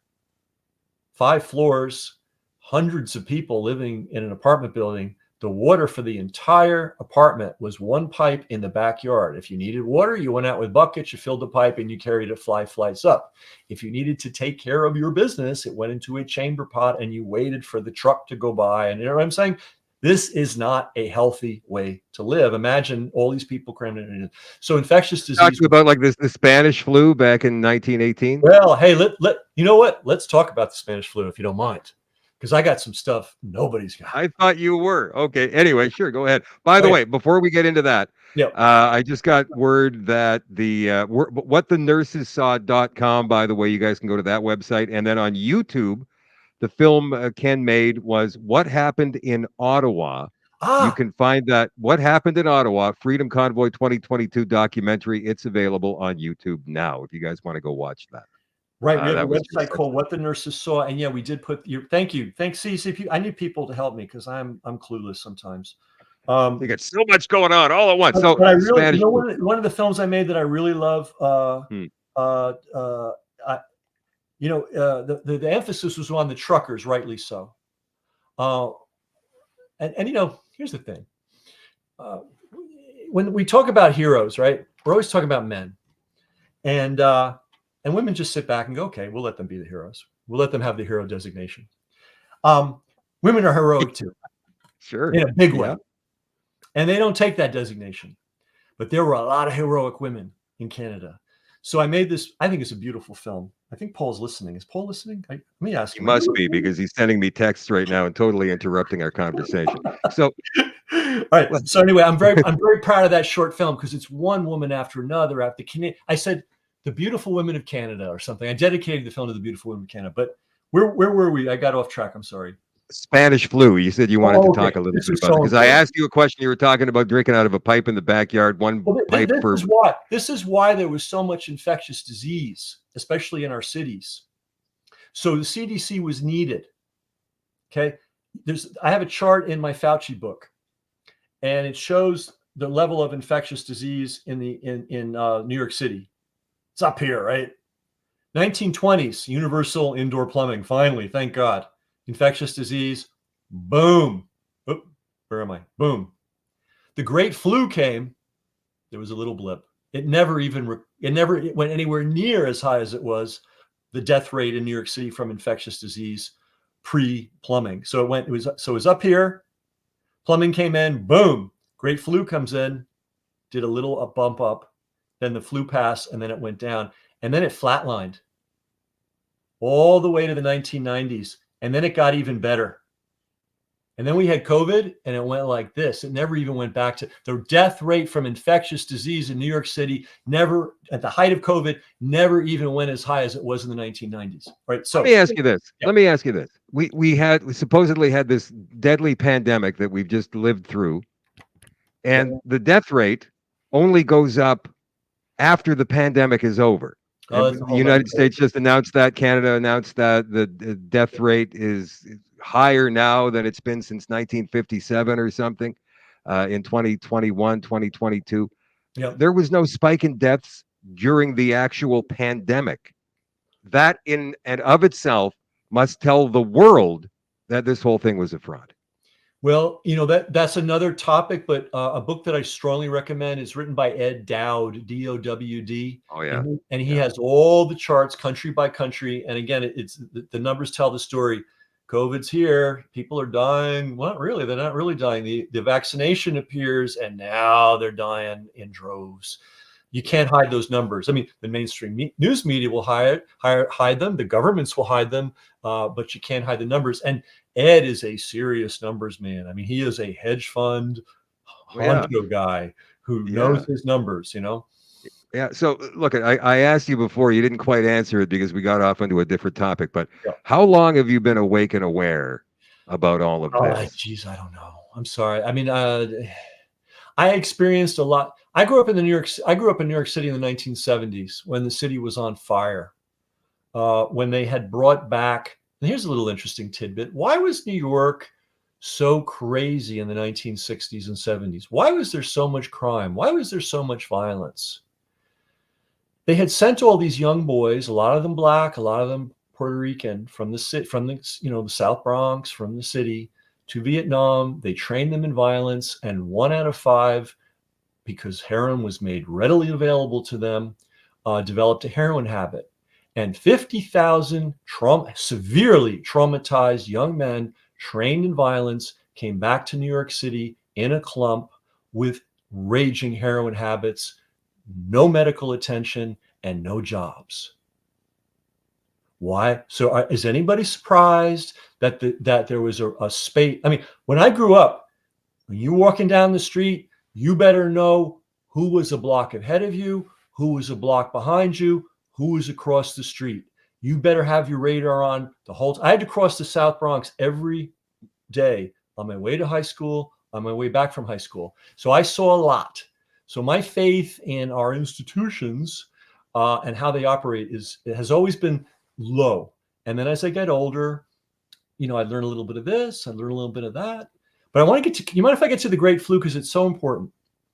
5 floors, hundreds of people living in an apartment building. The water for the entire apartment was one pipe in the backyard. If you needed water, you went out with buckets, you filled the pipe, and you carried it 5 flights up. If you needed to take care of your business, it went into a chamber pot, and you waited for the truck to go by. And you know what I'm saying? This is not a healthy way to live. Imagine all these people crammed in. So infectious disease. Talking about like this the Spanish flu back in 1918. Well, hey, you know what? Let's talk about the Spanish flu if you don't mind, because I got some stuff nobody's got. I thought you were. Okay. Anyway, sure, go ahead. By the Okay. way, before we get into that, Yeah. I just got word that the whatthenursessaw.com, by the way, you guys can go to that website. And then on YouTube, the film Ken made was What Happened in Ottawa. You Ah, can find that What Happened in Ottawa, Freedom Convoy 2022 documentary. It's available on YouTube now if you guys want to go watch that. right. We have a That was just website such called What the Nurses Saw, and yeah, we did put your. Thank you. Thanks. See, I need people to help me because I'm clueless sometimes. they got so much going on all at once. So But I really, Spanish flu. one of the films I made that I really love. Hmm. Uh, I, the emphasis was on the truckers, rightly so. Uh, and here's the thing: uh, when we talk about heroes, right? We're always talking about men, and women just sit back and go, okay, we'll let them be the heroes. We'll let them have the hero designation. Um, Women are heroic too, Sure. in a big way, Yeah. and they don't take that designation. But there were a lot of heroic women in Canada. So I made this. I think it's a beautiful film. I think Paul's listening. Is Paul listening? Let me ask He him. Are you must be listening? because he's sending me texts right now and totally interrupting our conversation. So, All right. well, So anyway, I'm very proud of that short film because it's one woman after another. After I said the beautiful women of Canada or something. I dedicated the film to the beautiful women of Canada. But where were we? I got off track. I'm sorry. Spanish flu. You said you wanted to Oh, okay. talk a little This bit is about it so because I important. asked you a question. You were talking about drinking out of a pipe in the backyard, one Well, pipe this per. is why. This is why there was so much infectious disease, especially in our cities. So the CDC was needed. Okay. I have a chart in my Fauci book, and it shows the level of infectious disease in New York City. It's up here, right? 1920s, universal indoor plumbing. Finally, thank God. Infectious disease, boom. Oop, where am I? Boom. The Great Flu came. There was a little blip. It never went anywhere near as high as it was the death rate in New York City from infectious disease pre-plumbing. So it was up here. Plumbing came in, boom. Great Flu comes in, did a little bump up, then the flu passed, and then it went down, and then it flatlined all the way to the 1990s, and then it got even better. And then we had COVID, and it went like this. It never even went back to the death rate from infectious disease in New York City. Never, at the height of COVID, never even went as high as it was in the 1990s. All right. Let So, me ask you this. yeah, Let me ask you this. We supposedly had this deadly pandemic that we've just lived through, yeah. and the death rate only goes up after the pandemic is over. Oh, And that's a the whole nother United story. States just announced that, Canada announced that the death rate is higher now than it's been since 1957 or something in 2021, 2022. Yeah. There was no spike in deaths during the actual pandemic. That in and of itself must tell the world that this whole thing was a fraud. Well, that's another topic, but a book that I strongly recommend is written by Ed Dowd, Dowd, Oh yeah. and he Yeah. has all the charts country by country. And again, it's the numbers tell the story. COVID's here. People are dying. Well, not really. They're not really dying. The vaccination appears, and now they're dying in droves. You can't hide those numbers. I mean, the mainstream news media will hide them. The governments will hide them, but you can't hide the numbers. And Ed is a serious numbers man. I mean, he is a hedge fund Oh yeah. honcho guy who knows Yeah. his numbers. Yeah. So look, I asked you before, you didn't quite answer it because we got off into a different topic, but Yeah. how long have you been awake and aware about all of Oh, this? geez, I don't know. I'm sorry. I mean, I experienced a lot. I grew up in New York City in the 1970s when the city was on fire. When they had brought back, and here's a little interesting tidbit. Why was New York so crazy in the 1960s and 70s? Why was there so much crime? Why was there so much violence? They had sent all these young boys, a lot of them black, a lot of them Puerto Rican, from the the South Bronx, from the city to Vietnam. They trained them in violence, and 1 out of 5, because heroin was made readily available to them, developed a heroin habit. And 50,000 severely traumatized young men trained in violence came back to New York City in a clump with raging heroin habits, no medical attention, and no jobs. Why? So is anybody surprised that there was a space? I mean, when I grew up, when you walking down the street, you better know who was a block ahead of you, who was a block behind you, who was across the street. You better have your radar on the whole time. I had to cross the South Bronx every day on my way to high school, on my way back from high school. So I saw a lot. So my faith in our institutions and how they operate has always been low. And then as I get older, I learn a little bit of this, I learn a little bit of that. But I want to get to, you mind if I get to the Great Flu? Because it's so important.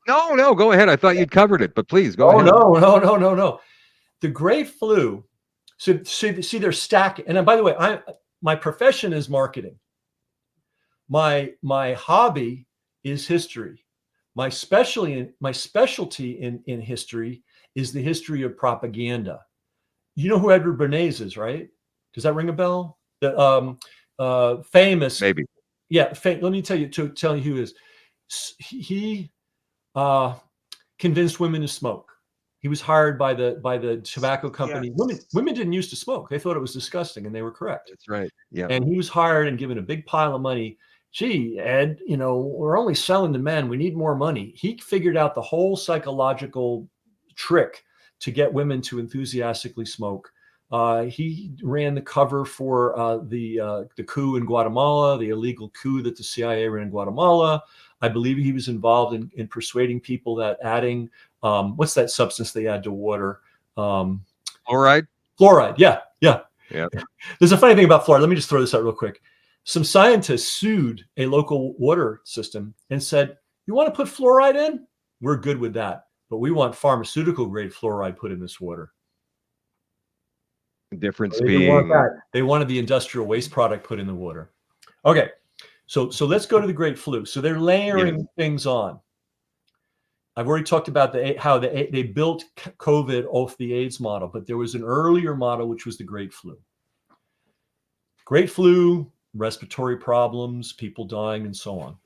No, no, go ahead. I thought you'd covered it, but please go Oh, ahead. no, no, no, no, no. The Great Flu. So see, they're stacking. And by the way, my profession is marketing. My hobby is history. My specialty in history is the history of propaganda. You know who Edward Bernays is, right? Does that ring a bell? The famous, Maybe. yeah. Let me tell you who he is. He uh, convinced women to smoke. He was hired by the tobacco company. Yes. Women didn't used to smoke. They thought it was disgusting, and they were correct. That's right. Yeah. And he was hired and given a big pile of money. Gee, Ed, we're only selling to men. We need more money. He figured out the whole psychological trick to get women to enthusiastically smoke. He ran the cover for the coup in Guatemala, the illegal coup that the CIA ran in Guatemala. I believe he was involved in persuading people that adding what's that substance they add to water? All right. Fluoride. Yeah, yeah. Yeah. There's a funny thing about fluoride. Let me just throw this out real quick. Some scientists sued a local water system and said, "You want to put fluoride in? We're good with that, but we want pharmaceutical grade fluoride put in this water." The difference They didn't want being that. They wanted the industrial waste product put in the water. Okay, so let's go to the Great Flu. So they're layering things on. I've already talked about how they built COVID off the AIDS model, but there was an earlier model, which was the Great Flu. Great Flu, respiratory problems, people dying, and so on.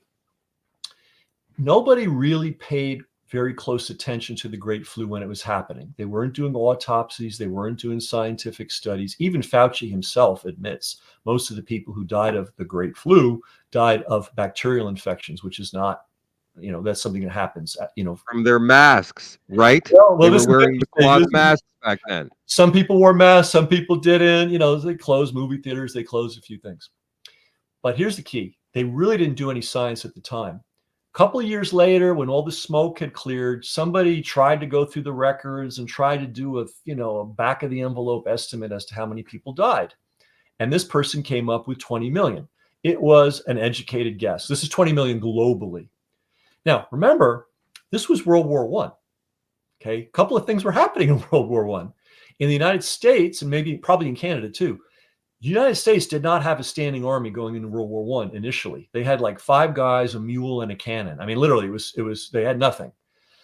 Nobody really paid very close attention to the Great Flu when it was happening. They weren't doing autopsies. They weren't doing scientific studies. Even Fauci himself admits most of the people who died of the Great Flu died of bacterial infections, which is not, that's something that happens, from their masks, right? Well, they were wearing the cloth masks back then. Some people wore masks, some people didn't. They closed movie theaters, they closed a few things. But here's the key. They really didn't do any science at the time. A couple of years later, when all the smoke had cleared, somebody tried to go through the records and try to do a back of the envelope estimate as to how many people died. And this person came up with 20 million. It was an educated guess. This is 20 million globally. Now, remember, this was World War I. Okay, a couple of things were happening in World War I. In the United States, and probably in Canada too, the United States did not have a standing army going into World War I initially. They had like 5 guys, a mule, and a cannon. I mean, literally, it was they had nothing.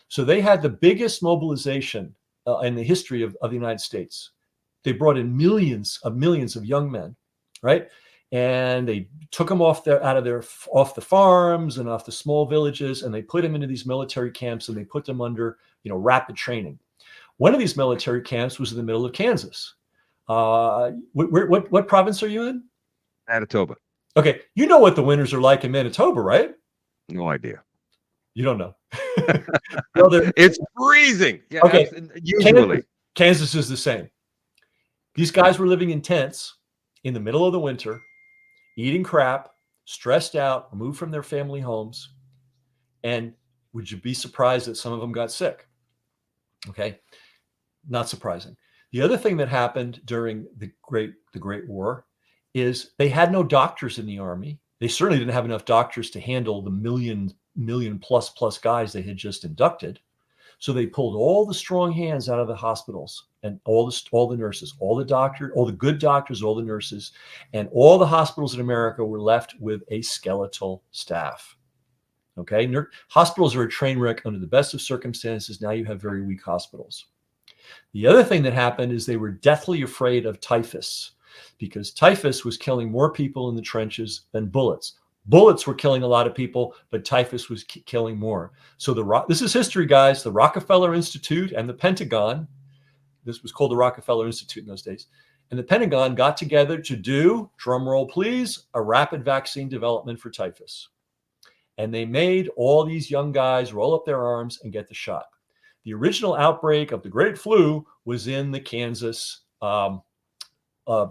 So they had the biggest mobilization in the history of the United States. They brought in millions of young men, right? And they took them off the farms and off the small villages, and they put them into these military camps, and they put them under rapid training. One of these military camps was in the middle of Kansas. What province are you in? Manitoba. Okay, you know what the winters are like in Manitoba, right? No idea. You don't know. Well, it's freezing. Yeah, okay, usually. Kansas is the same. These guys were living in tents in the middle of the winter, eating crap, stressed out, removed from their family homes. And would you be surprised that some of them got sick? Okay, not surprising. The other thing that happened during the Great War is they had no doctors in the army. They certainly didn't have enough doctors to handle the million plus guys they had just inducted. So they pulled all the strong hands out of the hospitals and all the nurses, all the doctors, all the good doctors, all the nurses, and all the hospitals in America were left with a skeletal staff. Okay, hospitals are a train wreck under the best of circumstances. Now you have very weak hospitals. The other thing that happened is they were deathly afraid of typhus, because typhus was killing more people in the trenches than bullets. Bullets were killing a lot of people, but typhus was killing more. So this is history, guys. The Rockefeller Institute and the Pentagon, this was called the Rockefeller Institute in those days, and the Pentagon got together to do, drum roll please, a rapid vaccine development for typhus. And they made all these young guys roll up their arms and get the shot. The original outbreak of the Great Flu was in the Kansas,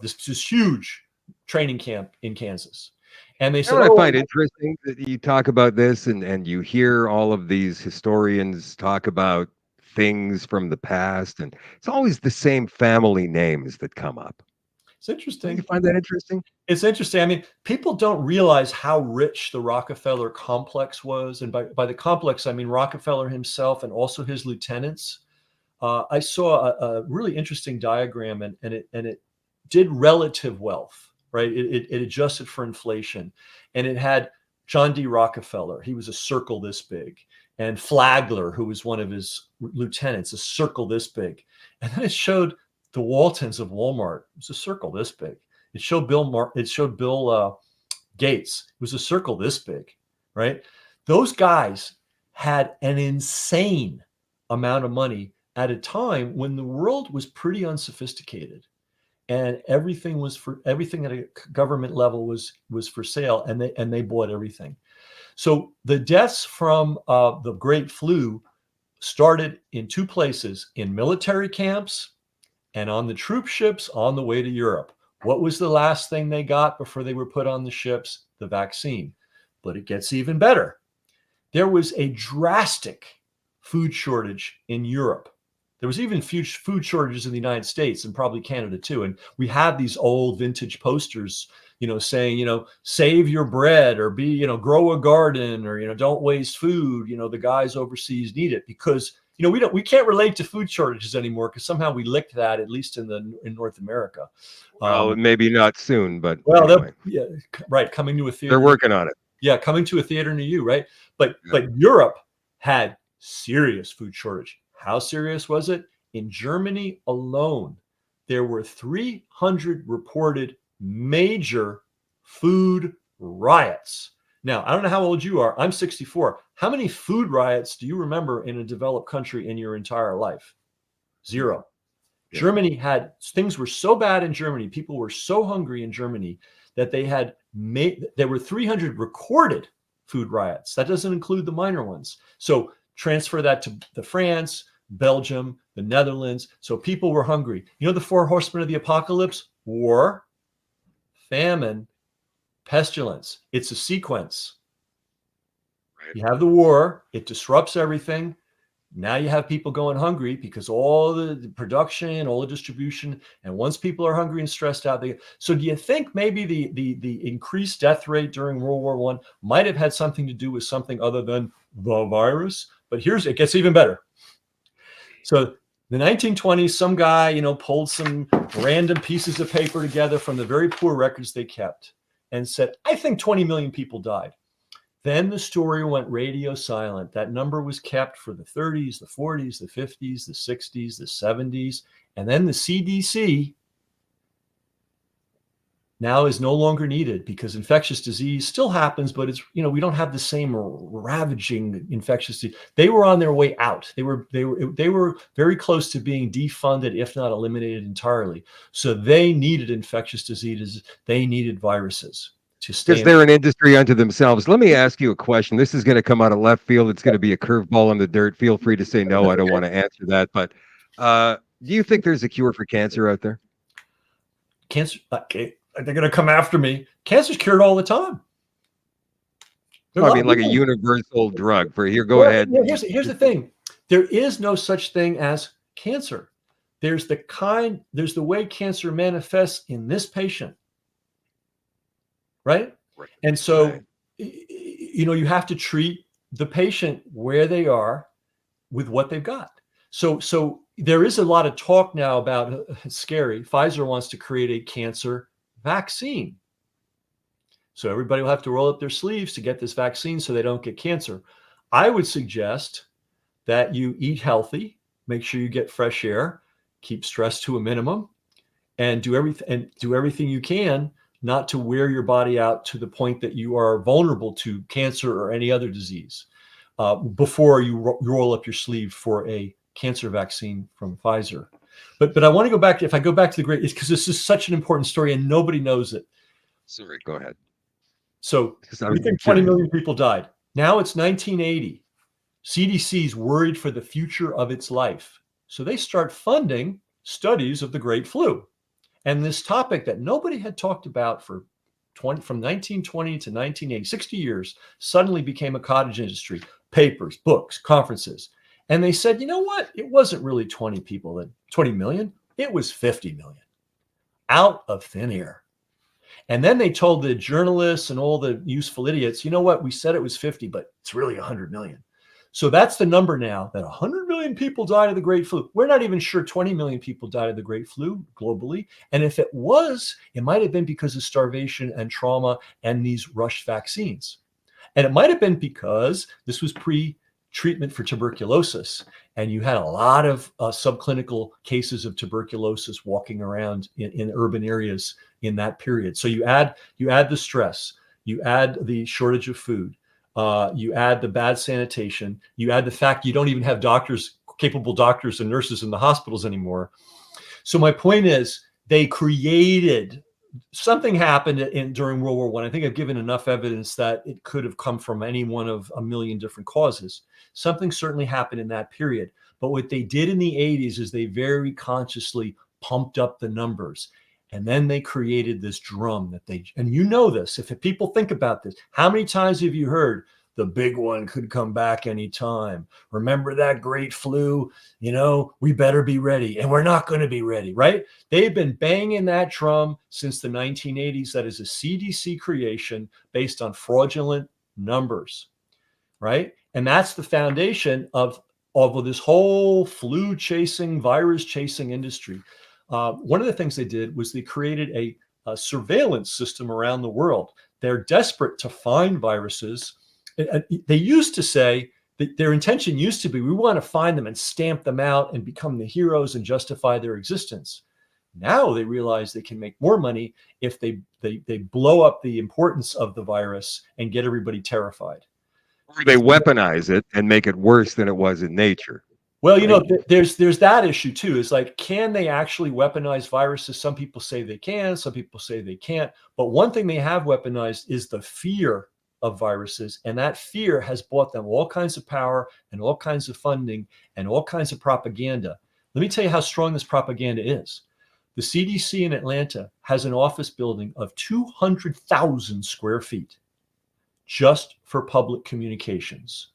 this huge training camp in Kansas. And they said, I find interesting that you talk about this and you hear all of these historians talk about things from the past, and it's always the same family names that come up. It's interesting. Don't you find that interesting? It's interesting. I mean, people don't realize how rich the Rockefeller complex was. And by the complex, I mean Rockefeller himself and also his lieutenants. I saw a really interesting diagram, and it did relative wealth, right? It adjusted for inflation. And it had John D. Rockefeller. He was a circle this big. and Flagler, who was one of his lieutenants, a circle this big. And then it showed the Waltons of Walmart. It was a circle this big. It showed Bill Gates. It was a circle this big, right? Those guys had an insane amount of money at a time when the world was pretty unsophisticated, and everything at a government level was for sale, and they bought everything. So the deaths from the Great Flu started in two places: in military camps and on the troop ships on the way to Europe. What was the last thing they got before they were put on the ships? The vaccine. But it gets even better. There was a drastic food shortage in Europe. There was even food shortages in the United States and probably Canada too. And we have these old vintage posters, saying, save your bread, or grow a garden, or, don't waste food. The guys overseas need it, because, we can't relate to food shortages anymore, because somehow we licked that, at least in North America. Well, maybe not soon, but well, anyway. Yeah, right. Coming to a theater. They're working on it. Yeah, coming to a theater near you, right? But Europe had serious food shortage. How serious was it? In Germany alone, there were 300 reported major food riots. Now, I don't know how old you are. I'm 64. How many food riots do you remember in a developed country in your entire life? Zero. Yeah. Germany had, things were so bad in Germany, people were so hungry in Germany that there were 300 recorded food riots. That doesn't include the minor ones. So transfer that to France, Belgium, the Netherlands. So people were hungry. The four horsemen of the apocalypse: war, famine, pestilence. It's a sequence. Right. You have the war, it disrupts everything. Now you have people going hungry because all the production, all the distribution, and once people are hungry and stressed out, so do you think maybe the increased death rate during World War I might have had something to do with something other than the virus? But it gets even better. So the 1920s, some guy, pulled some random pieces of paper together from the very poor records they kept and said, I think 20 million people died. Then the story went radio silent. That number was kept for the 30s, the 40s, the 50s, the 60s, the 70s. And then the CDC now is no longer needed, because infectious disease still happens, but it's, we don't have the same ravaging infectious disease. They were on their way out. They were very close to being defunded, if not eliminated entirely. So they needed infectious diseases. They needed viruses. Because they're an industry unto themselves. Let me ask you a question. This is going to come out of left field. It's going to be a curveball in the dirt. Feel free to say no. I don't want to answer that. But do you think there's a cure for cancer out there? Cancer? Okay. They're going to come after me. Cancer's cured all the time. I mean, like a universal drug for here. Go ahead. Here's the thing. There is no such thing as cancer. There's the way cancer manifests in this patient. Right? And so, you have to treat the patient where they are with what they've got. So there is a lot of talk now about, it's scary, Pfizer wants to create a cancer vaccine. So everybody will have to roll up their sleeves to get this vaccine so they don't get cancer. I would suggest that you eat healthy, make sure you get fresh air, keep stress to a minimum, and do everything you can not to wear your body out to the point that you are vulnerable to cancer or any other disease before you roll up your sleeve for a cancer vaccine from Pfizer. But I want to go back to, if I go back to the great, it's because this is such an important story and nobody knows it. Sorry, go ahead. So we think 20 million people died. Now it's 1980. CDC's worried for the future of its life. So they start funding studies of the Great Flu. And this topic that nobody had talked about from 1920 to 1980, 60 years, suddenly became a cottage industry. Papers, books, conferences. And they said, you know what? It wasn't really 20 million. It was 50 million out of thin air. And then they told the journalists and all the useful idiots, you know what? We said it was 50, but it's really 100 million. So that's the number now, that 100 million people died of the Great Flu. We're not even sure 20 million people died of the Great Flu globally. And if it was, it might have been because of starvation and trauma and these rushed vaccines. And it might have been because this was treatment for tuberculosis. And you had a lot of subclinical cases of tuberculosis walking around in urban areas in that period. So you add the stress, you add the shortage of food, you add the bad sanitation, you add the fact you don't even have capable doctors and nurses in the hospitals anymore. So my point is, they created something happened during World War I. I think I've given enough evidence that it could have come from any one of a million different causes. Something certainly happened in that period. But what they did in the 80s is they very consciously pumped up the numbers. And then they created this drum and you know this, if people think about this, how many times have you heard the big one could come back anytime? Remember that great flu? We better be ready. And we're not going to be ready, right? They've been banging that drum since the 1980s. That is a CDC creation based on fraudulent numbers, right? And that's the foundation of this whole flu chasing, virus chasing industry. One of the things they did was they created a surveillance system around the world. They're desperate to find viruses. They used to say that their intention used to be, we want to find them and stamp them out and become the heroes and justify their existence. Now they realize they can make more money if they blow up the importance of the virus and get everybody terrified. Or they weaponize it and make it worse than it was in nature. Well, there's that issue too. It's like, can they actually weaponize viruses? Some people say they can, some people say they can't. But one thing they have weaponized is the fear of viruses. And that fear has bought them all kinds of power and all kinds of funding and all kinds of propaganda. Let me tell you how strong this propaganda is. The CDC in Atlanta has an office building of 200,000 square feet just for public communications.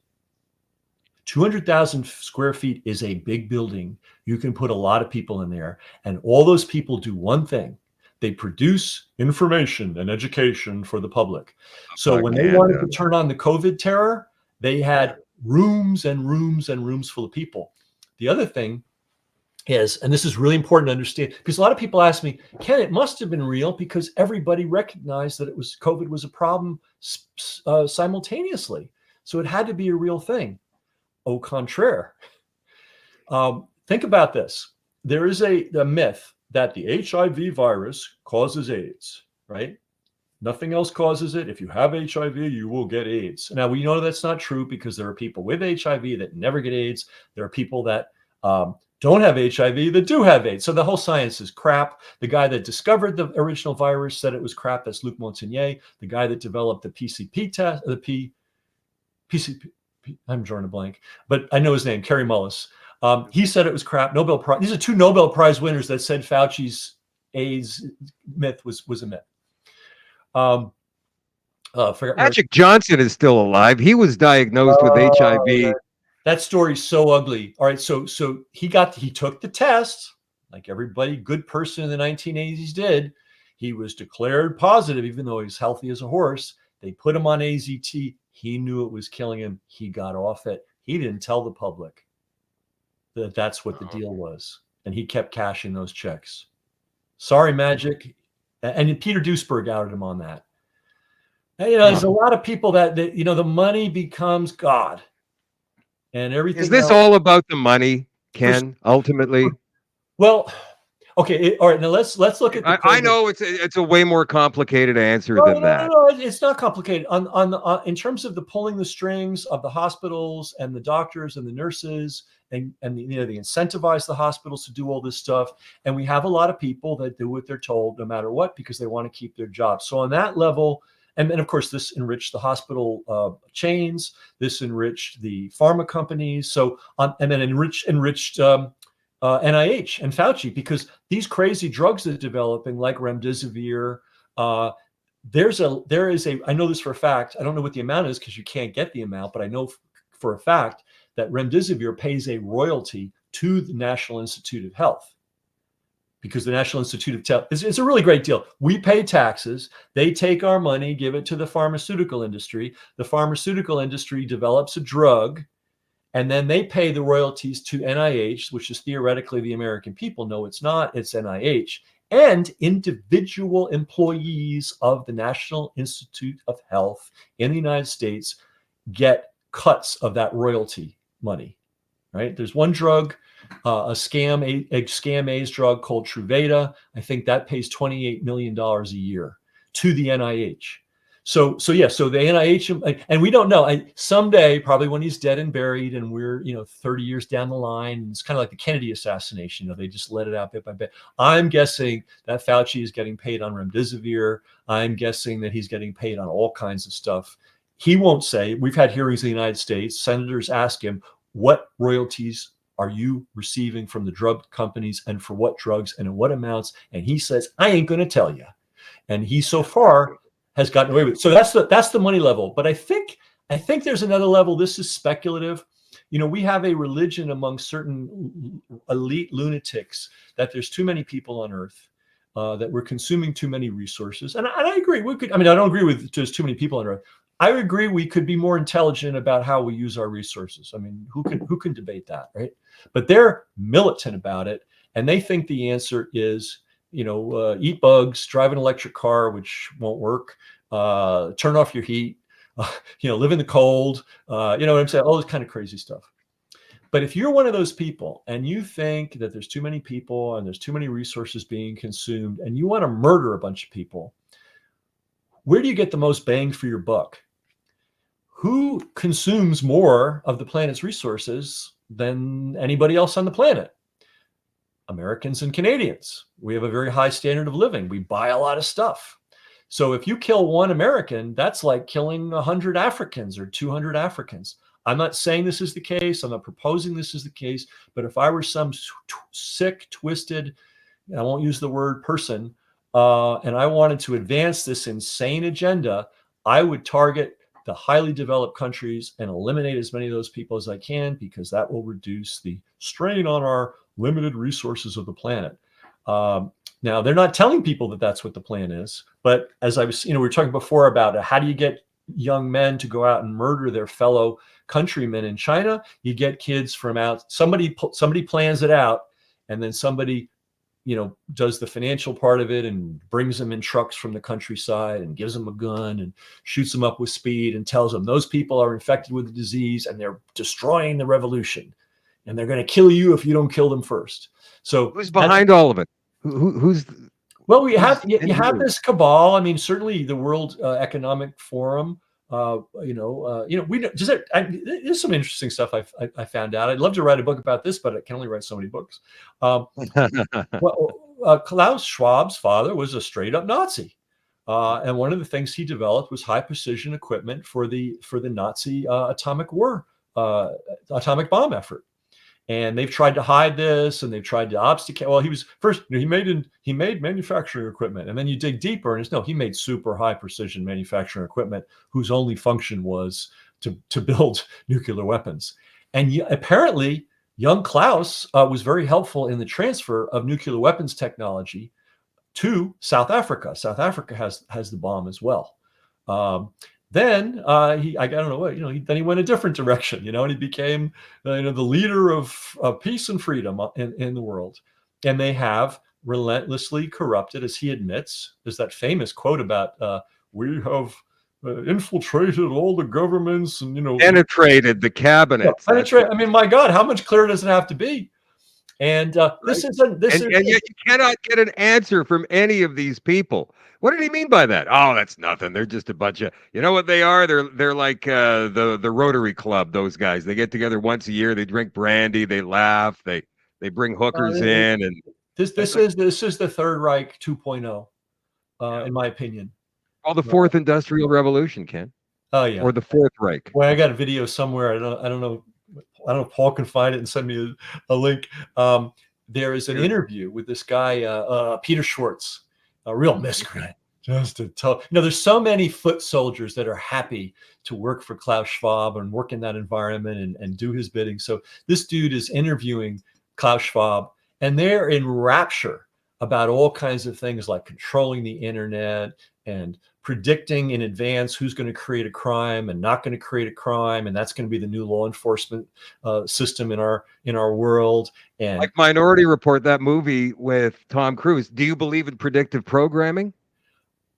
200,000 square feet is a big building. You can put a lot of people in there. And all those people do one thing. They produce information and education for the public. So when they wanted to turn on the COVID terror, they had rooms and rooms and rooms full of people. The other thing is, and this is really important to understand, because a lot of people ask me, Ken, it must have been real because everybody recognized that COVID was a problem simultaneously. So it had to be a real thing. Au contraire. Think about this. There is a myth that the HIV virus causes AIDS, right? Nothing else causes it. If you have HIV, you will get AIDS. Now, we know that's not true because there are people with HIV that never get AIDS. There are people that don't have HIV that do have AIDS. So the whole science is crap. The guy that discovered the original virus said it was crap. That's Luc Montagnier. The guy that developed the PCP test, PCP, I'm drawing a blank, but I know his name, Kerry Mullis. He said it was crap. Nobel Prize. These are two Nobel Prize winners that said Fauci's AIDS myth was a myth. Magic Johnson is still alive. He was diagnosed with HIV. That story's so ugly. All right, so he took the test, like everybody, good person in the 1980s did. He was declared positive, even though he was healthy as a horse. They put him on AZT. He knew it was killing him. He got off it. He didn't tell the public that that's what the deal was. And he kept cashing those checks. Sorry, Magic. And Peter Duesberg outed him on that. And, there's a lot of people that the money becomes God. And everything. Is this all about the money, Ken, ultimately? Well, okay. All right. Now let's look at. I know it's a way more complicated answer than that. No, it's not complicated. In terms of the pulling the strings of the hospitals and the doctors and the nurses, and they incentivize the hospitals to do all this stuff. And we have a lot of people that do what they're told, no matter what, because they want to keep their jobs. So on that level. And then, of course, this enriched the hospital chains. This enriched the pharma companies. And then enriched NIH and Fauci, because these crazy drugs that are developing, like remdesivir, there is a. I know this for a fact. I don't know what the amount is because you can't get the amount, but I know for a fact that remdesivir pays a royalty to the National Institute of Health. Because the National Institute of Health, it's a really great deal. We pay taxes. They take our money, give it to the pharmaceutical industry. The pharmaceutical industry develops a drug, and then they pay the royalties to NIH, which is theoretically the American people. No, it's not. It's NIH. And individual employees of the National Institute of Health in the United States get cuts of that royalty money, right? There's one drug, a scam AIDS drug called Truvada. I think that pays $28 million a year to the NIH. So the NIH, and we don't know. Someday, probably when he's dead and buried, and we're 30 years down the line, it's kind of like the Kennedy assassination. They just let it out bit by bit. I'm guessing that Fauci is getting paid on remdesivir. I'm guessing that he's getting paid on all kinds of stuff. He won't say. We've had hearings in the United States. Senators ask him, what royalties are you receiving from the drug companies, and for what drugs and in what amounts? And he says, I ain't going to tell you. And he so far has gotten away with it. So that's the money level. But I think there's another level. This is speculative. We have a religion among certain elite lunatics that there's too many people on Earth, that we're consuming too many resources. And I agree. I don't agree with just too many people on Earth. I agree we could be more intelligent about how we use our resources. I mean, who can debate that, right? But they're militant about it, and they think the answer is, eat bugs, drive an electric car, which won't work, turn off your heat, live in the cold, you know what I'm saying? All this kind of crazy stuff. But if you're one of those people and you think that there's too many people and there's too many resources being consumed and you want to murder a bunch of people, where do you get the most bang for your buck? Who consumes more of the planet's resources than anybody else on the planet? Americans and Canadians. We have a very high standard of living. We buy a lot of stuff. So if you kill one American, that's like killing 100 Africans or 200 Africans. I'm not saying this is the case. I'm not proposing this is the case. But if I were some sick, twisted, I won't use the word person, and I wanted to advance this insane agenda, I would target the highly developed countries and eliminate as many of those people as I can, because that will reduce the strain on our limited resources of the planet. Now, they're not telling people that that's what the plan is. But as I was, we were talking before about how do you get young men to go out and murder their fellow countrymen in China? You get kids from out. Somebody plans it out, and then somebody does the financial part of it and brings them in trucks from the countryside and gives them a gun and shoots them up with speed and tells them those people are infected with the disease and they're destroying the revolution and they're going to kill you if you don't kill them first. So who's behind all of it? Who's well, you have this cabal. I mean, certainly the World Economic Forum. We there's some interesting stuff I found out. I'd love to write a book about this, but I can only write so many books. Klaus Schwab's father was a straight up Nazi, and one of the things he developed was high precision equipment for the Nazi atomic bomb effort. And they've tried to hide this, and they've tried to obfuscate. Well, he was first. He made manufacturing equipment, and then you dig deeper, and he made super high precision manufacturing equipment whose only function was to build nuclear weapons. And apparently, young Klaus was very helpful in the transfer of nuclear weapons technology to South Africa. South Africa has the bomb as well. Then I don't know what, then he went a different direction, and he became, the leader of peace and freedom in the world. And they have relentlessly corrupted, as he admits. There's that famous quote about, we have infiltrated all the governments and, penetrated the cabinets. Penetrate. I mean, my God, how much clearer does it have to be? And and yet you cannot get an answer from any of these people. What did he mean by that? Oh, that's nothing. They're just a bunch of, you know what they are? They're like the Rotary Club. Those guys. They get together once a year. They drink brandy. They laugh. They bring hookers in, and this is the Third Reich 2.0, in my opinion. All the Fourth Industrial Revolution, Ken. Oh yeah, or the Fourth Reich. Well, I got a video somewhere. I don't know if Paul can find it and send me a link. There is an interview with this guy, Peter Schwartz, a real miscreant. Just to tell, there's so many foot soldiers that are happy to work for Klaus Schwab and work in that environment and do his bidding. So this dude is interviewing Klaus Schwab, and they're in rapture about all kinds of things like controlling the internet and predicting in advance who's going to create a crime and not going to create a crime, and that's going to be the new law enforcement system in our world. And like Minority Report, that movie with Tom Cruise. Do you believe in predictive programming?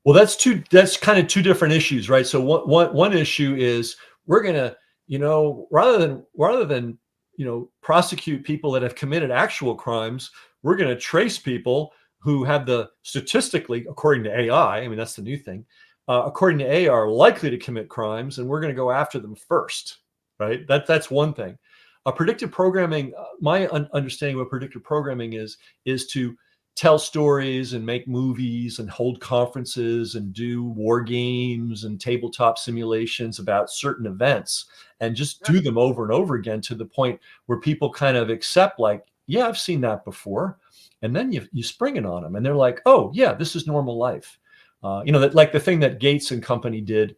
Well, that's kind of two different issues, right? So one issue is we're going to rather than prosecute people that have committed actual crimes, we're going to trace people who have the statistically, according to AI, I mean that's the new thing, according to AI, are likely to commit crimes, and we're going to go after them first, right? That's one thing. Predictive programming, my understanding of what predictive programming is to tell stories and make movies and hold conferences and do war games and tabletop simulations about certain events and just do them over and over again to the point where people kind of accept, like, yeah, I've seen that before. And then you spring it on them and they're like, oh yeah, this is normal life. That, like the thing that Gates and company did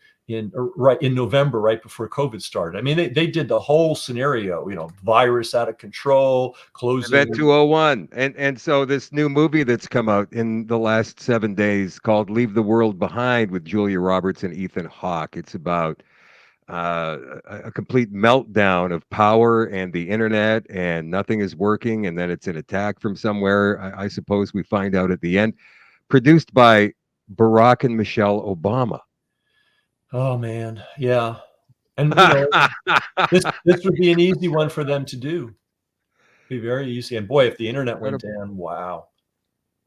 right in November, right before COVID started. I mean, they did the whole scenario, virus out of control, Event closing. 201. And so this new movie that's come out in the last 7 days called Leave the World Behind with Julia Roberts and Ethan Hawke. It's about a complete meltdown of power and the internet, and nothing is working. And then it's an attack from somewhere. I suppose we find out at the end. Produced by Barack and Michelle Obama. Oh man, yeah. And this would be an easy one for them to do. Be very easy. And boy, if the internet went Incredible. down, wow.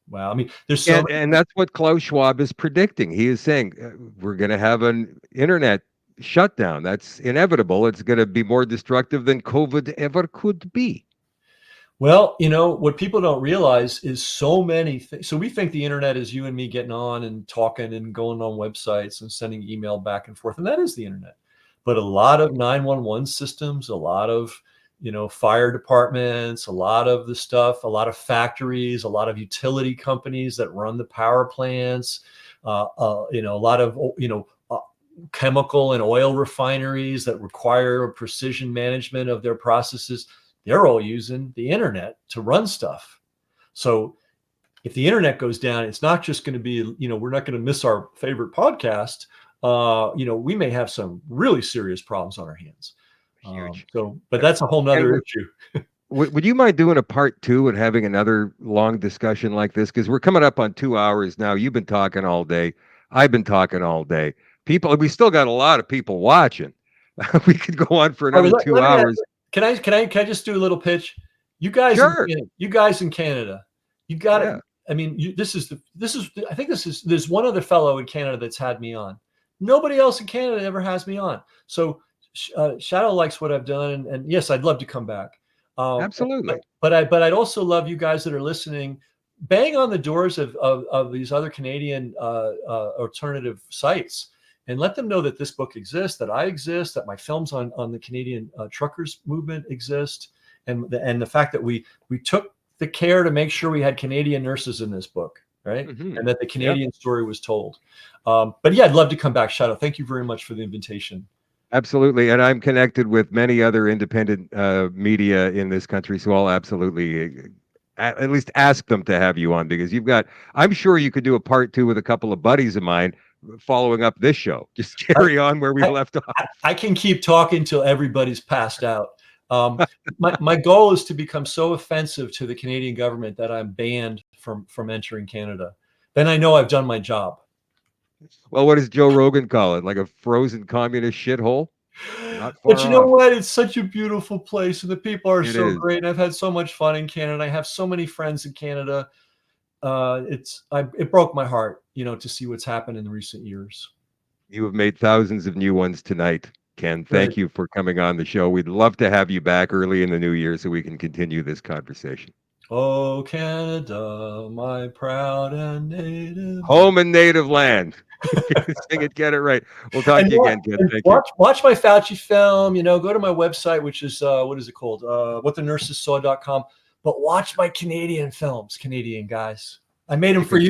Wow. I mean, there's so And many. and that's what Klaus Schwab is predicting. He is saying we're going to have an internet shutdown. That's inevitable. It's going to be more destructive than COVID ever could be. Well, what people don't realize is so many things. So we think the internet is you and me getting on and talking and going on websites and sending email back and forth. And that is the internet. But a lot of 911 systems, a lot of, fire departments, a lot of the stuff, a lot of factories, a lot of utility companies that run the power plants, a lot of, chemical and oil refineries that require precision management of their processes. They're all using the internet to run stuff. So if the internet goes down, it's not just going to be, we're not going to miss our favorite podcast. We may have some really serious problems on our hands. Huge. But that's a whole And nother issue. would you mind doing a part two and having another long discussion like this? Because we're coming up on 2 hours now. You've been talking all day. I've been talking all day. We still got a lot of people watching. We could go on for All right, another two let me ask, hours. can I just do a little pitch? Sure. You guys in Canada, you got it. Yeah. I mean, I think there's one other fellow in Canada that's had me on. Nobody else in Canada ever has me on. So Shadow likes what I've done, and yes, I'd love to come back. Absolutely. But I'd also love you guys that are listening, bang on the doors of these other Canadian alternative sites, and let them know that this book exists, that I exist, that my films on the Canadian truckers movement exist, and the fact that we took the care to make sure we had Canadian nurses in this book, right? Mhm. And that the Yep. Canadian story was told. But yeah, I'd love to come back, Shadow. Thank you very much for the invitation. Absolutely. And I'm connected with many other independent media in this country. So I'll absolutely at least ask them to have you on because I'm sure you could do a part two with a couple of buddies of mine following up this show. Just carry on where we I, left off. I can keep talking till everybody's passed out. Um, my goal is to become so offensive to the Canadian government that I'm banned from entering Canada. Then I know I've done my job. Well, what does Joe Rogan call it? Like a frozen communist shithole? Not But you far know off. what? It's such a beautiful place, and the people are It so is. great. And I've had so much fun in Canada. I have so many friends in Canada. It broke my heart, to see what's happened in the recent years. You have made thousands of new ones tonight, Ken. Good. Thank you for coming on the show. We'd love to have you back early in the new year so we can continue this conversation. Oh, Canada, my proud and native. Home and native land. Sing it, get it right. We'll talk to you again, Ken. Thank you. Watch my Fauci film. Go to my website, which is what is it called? Whatthenursessaw.com. But watch my Canadian films, Canadian guys. I made them for you.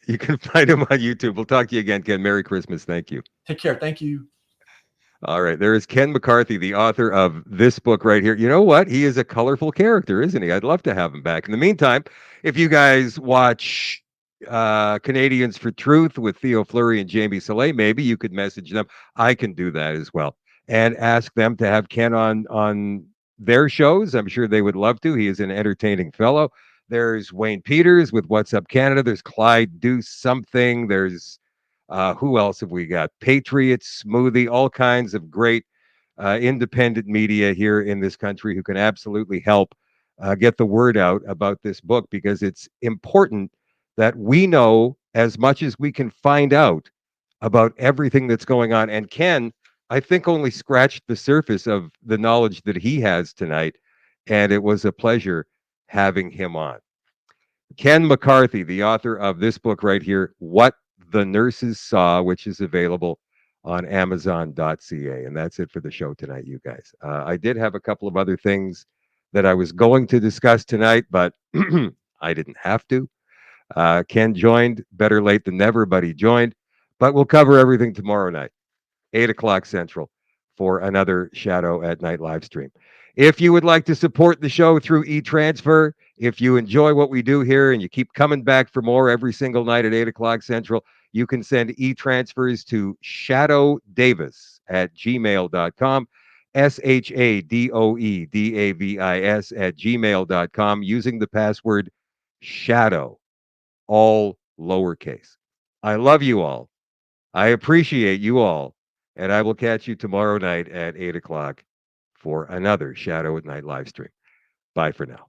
You can find him on YouTube. We'll talk to you again, Ken. Merry Christmas. Thank you. Take care. Thank you. All right. There is Ken McCarthy, the author of this book right here. You know what? He is a colorful character, isn't he? I'd love to have him back. In the meantime, if you guys watch Canadians for Truth with Theo Fleury and Jamie Soleil, maybe you could message them. I can do that as well. And ask them to have Ken on their shows. I'm sure they would love to. He is an entertaining fellow. There's Wayne Peters with What's Up Canada. There's Clyde Do Something. There's who else have we got? Patriots, Smoothie, all kinds of great independent media here in this country who can absolutely help get the word out about this book because it's important that we know as much as we can find out about everything that's going on. And Ken, I think, only scratched the surface of the knowledge that he has tonight. And it was a pleasure having him on. Ken McCarthy, the author of this book right here, What the Nurses Saw, which is available on Amazon.ca. And that's it for the show tonight, you guys. I did have a couple of other things that I was going to discuss tonight, but I didn't have to. Ken joined, better late than never, but he joined. But we'll cover everything tomorrow night. 8 o'clock Central for another Shadow at Night live stream. If you would like to support the show through e-transfer, if you enjoy what we do here and you keep coming back for more every single night at 8 o'clock Central, you can send e-transfers to Shadoe Davis at gmail.com, ShadoeDavis at gmail.com, using the password Shadow, all lowercase. I love you all. I appreciate you all, and I will catch you tomorrow night at 8 o'clock for another Shadow at Night live stream. Bye for now.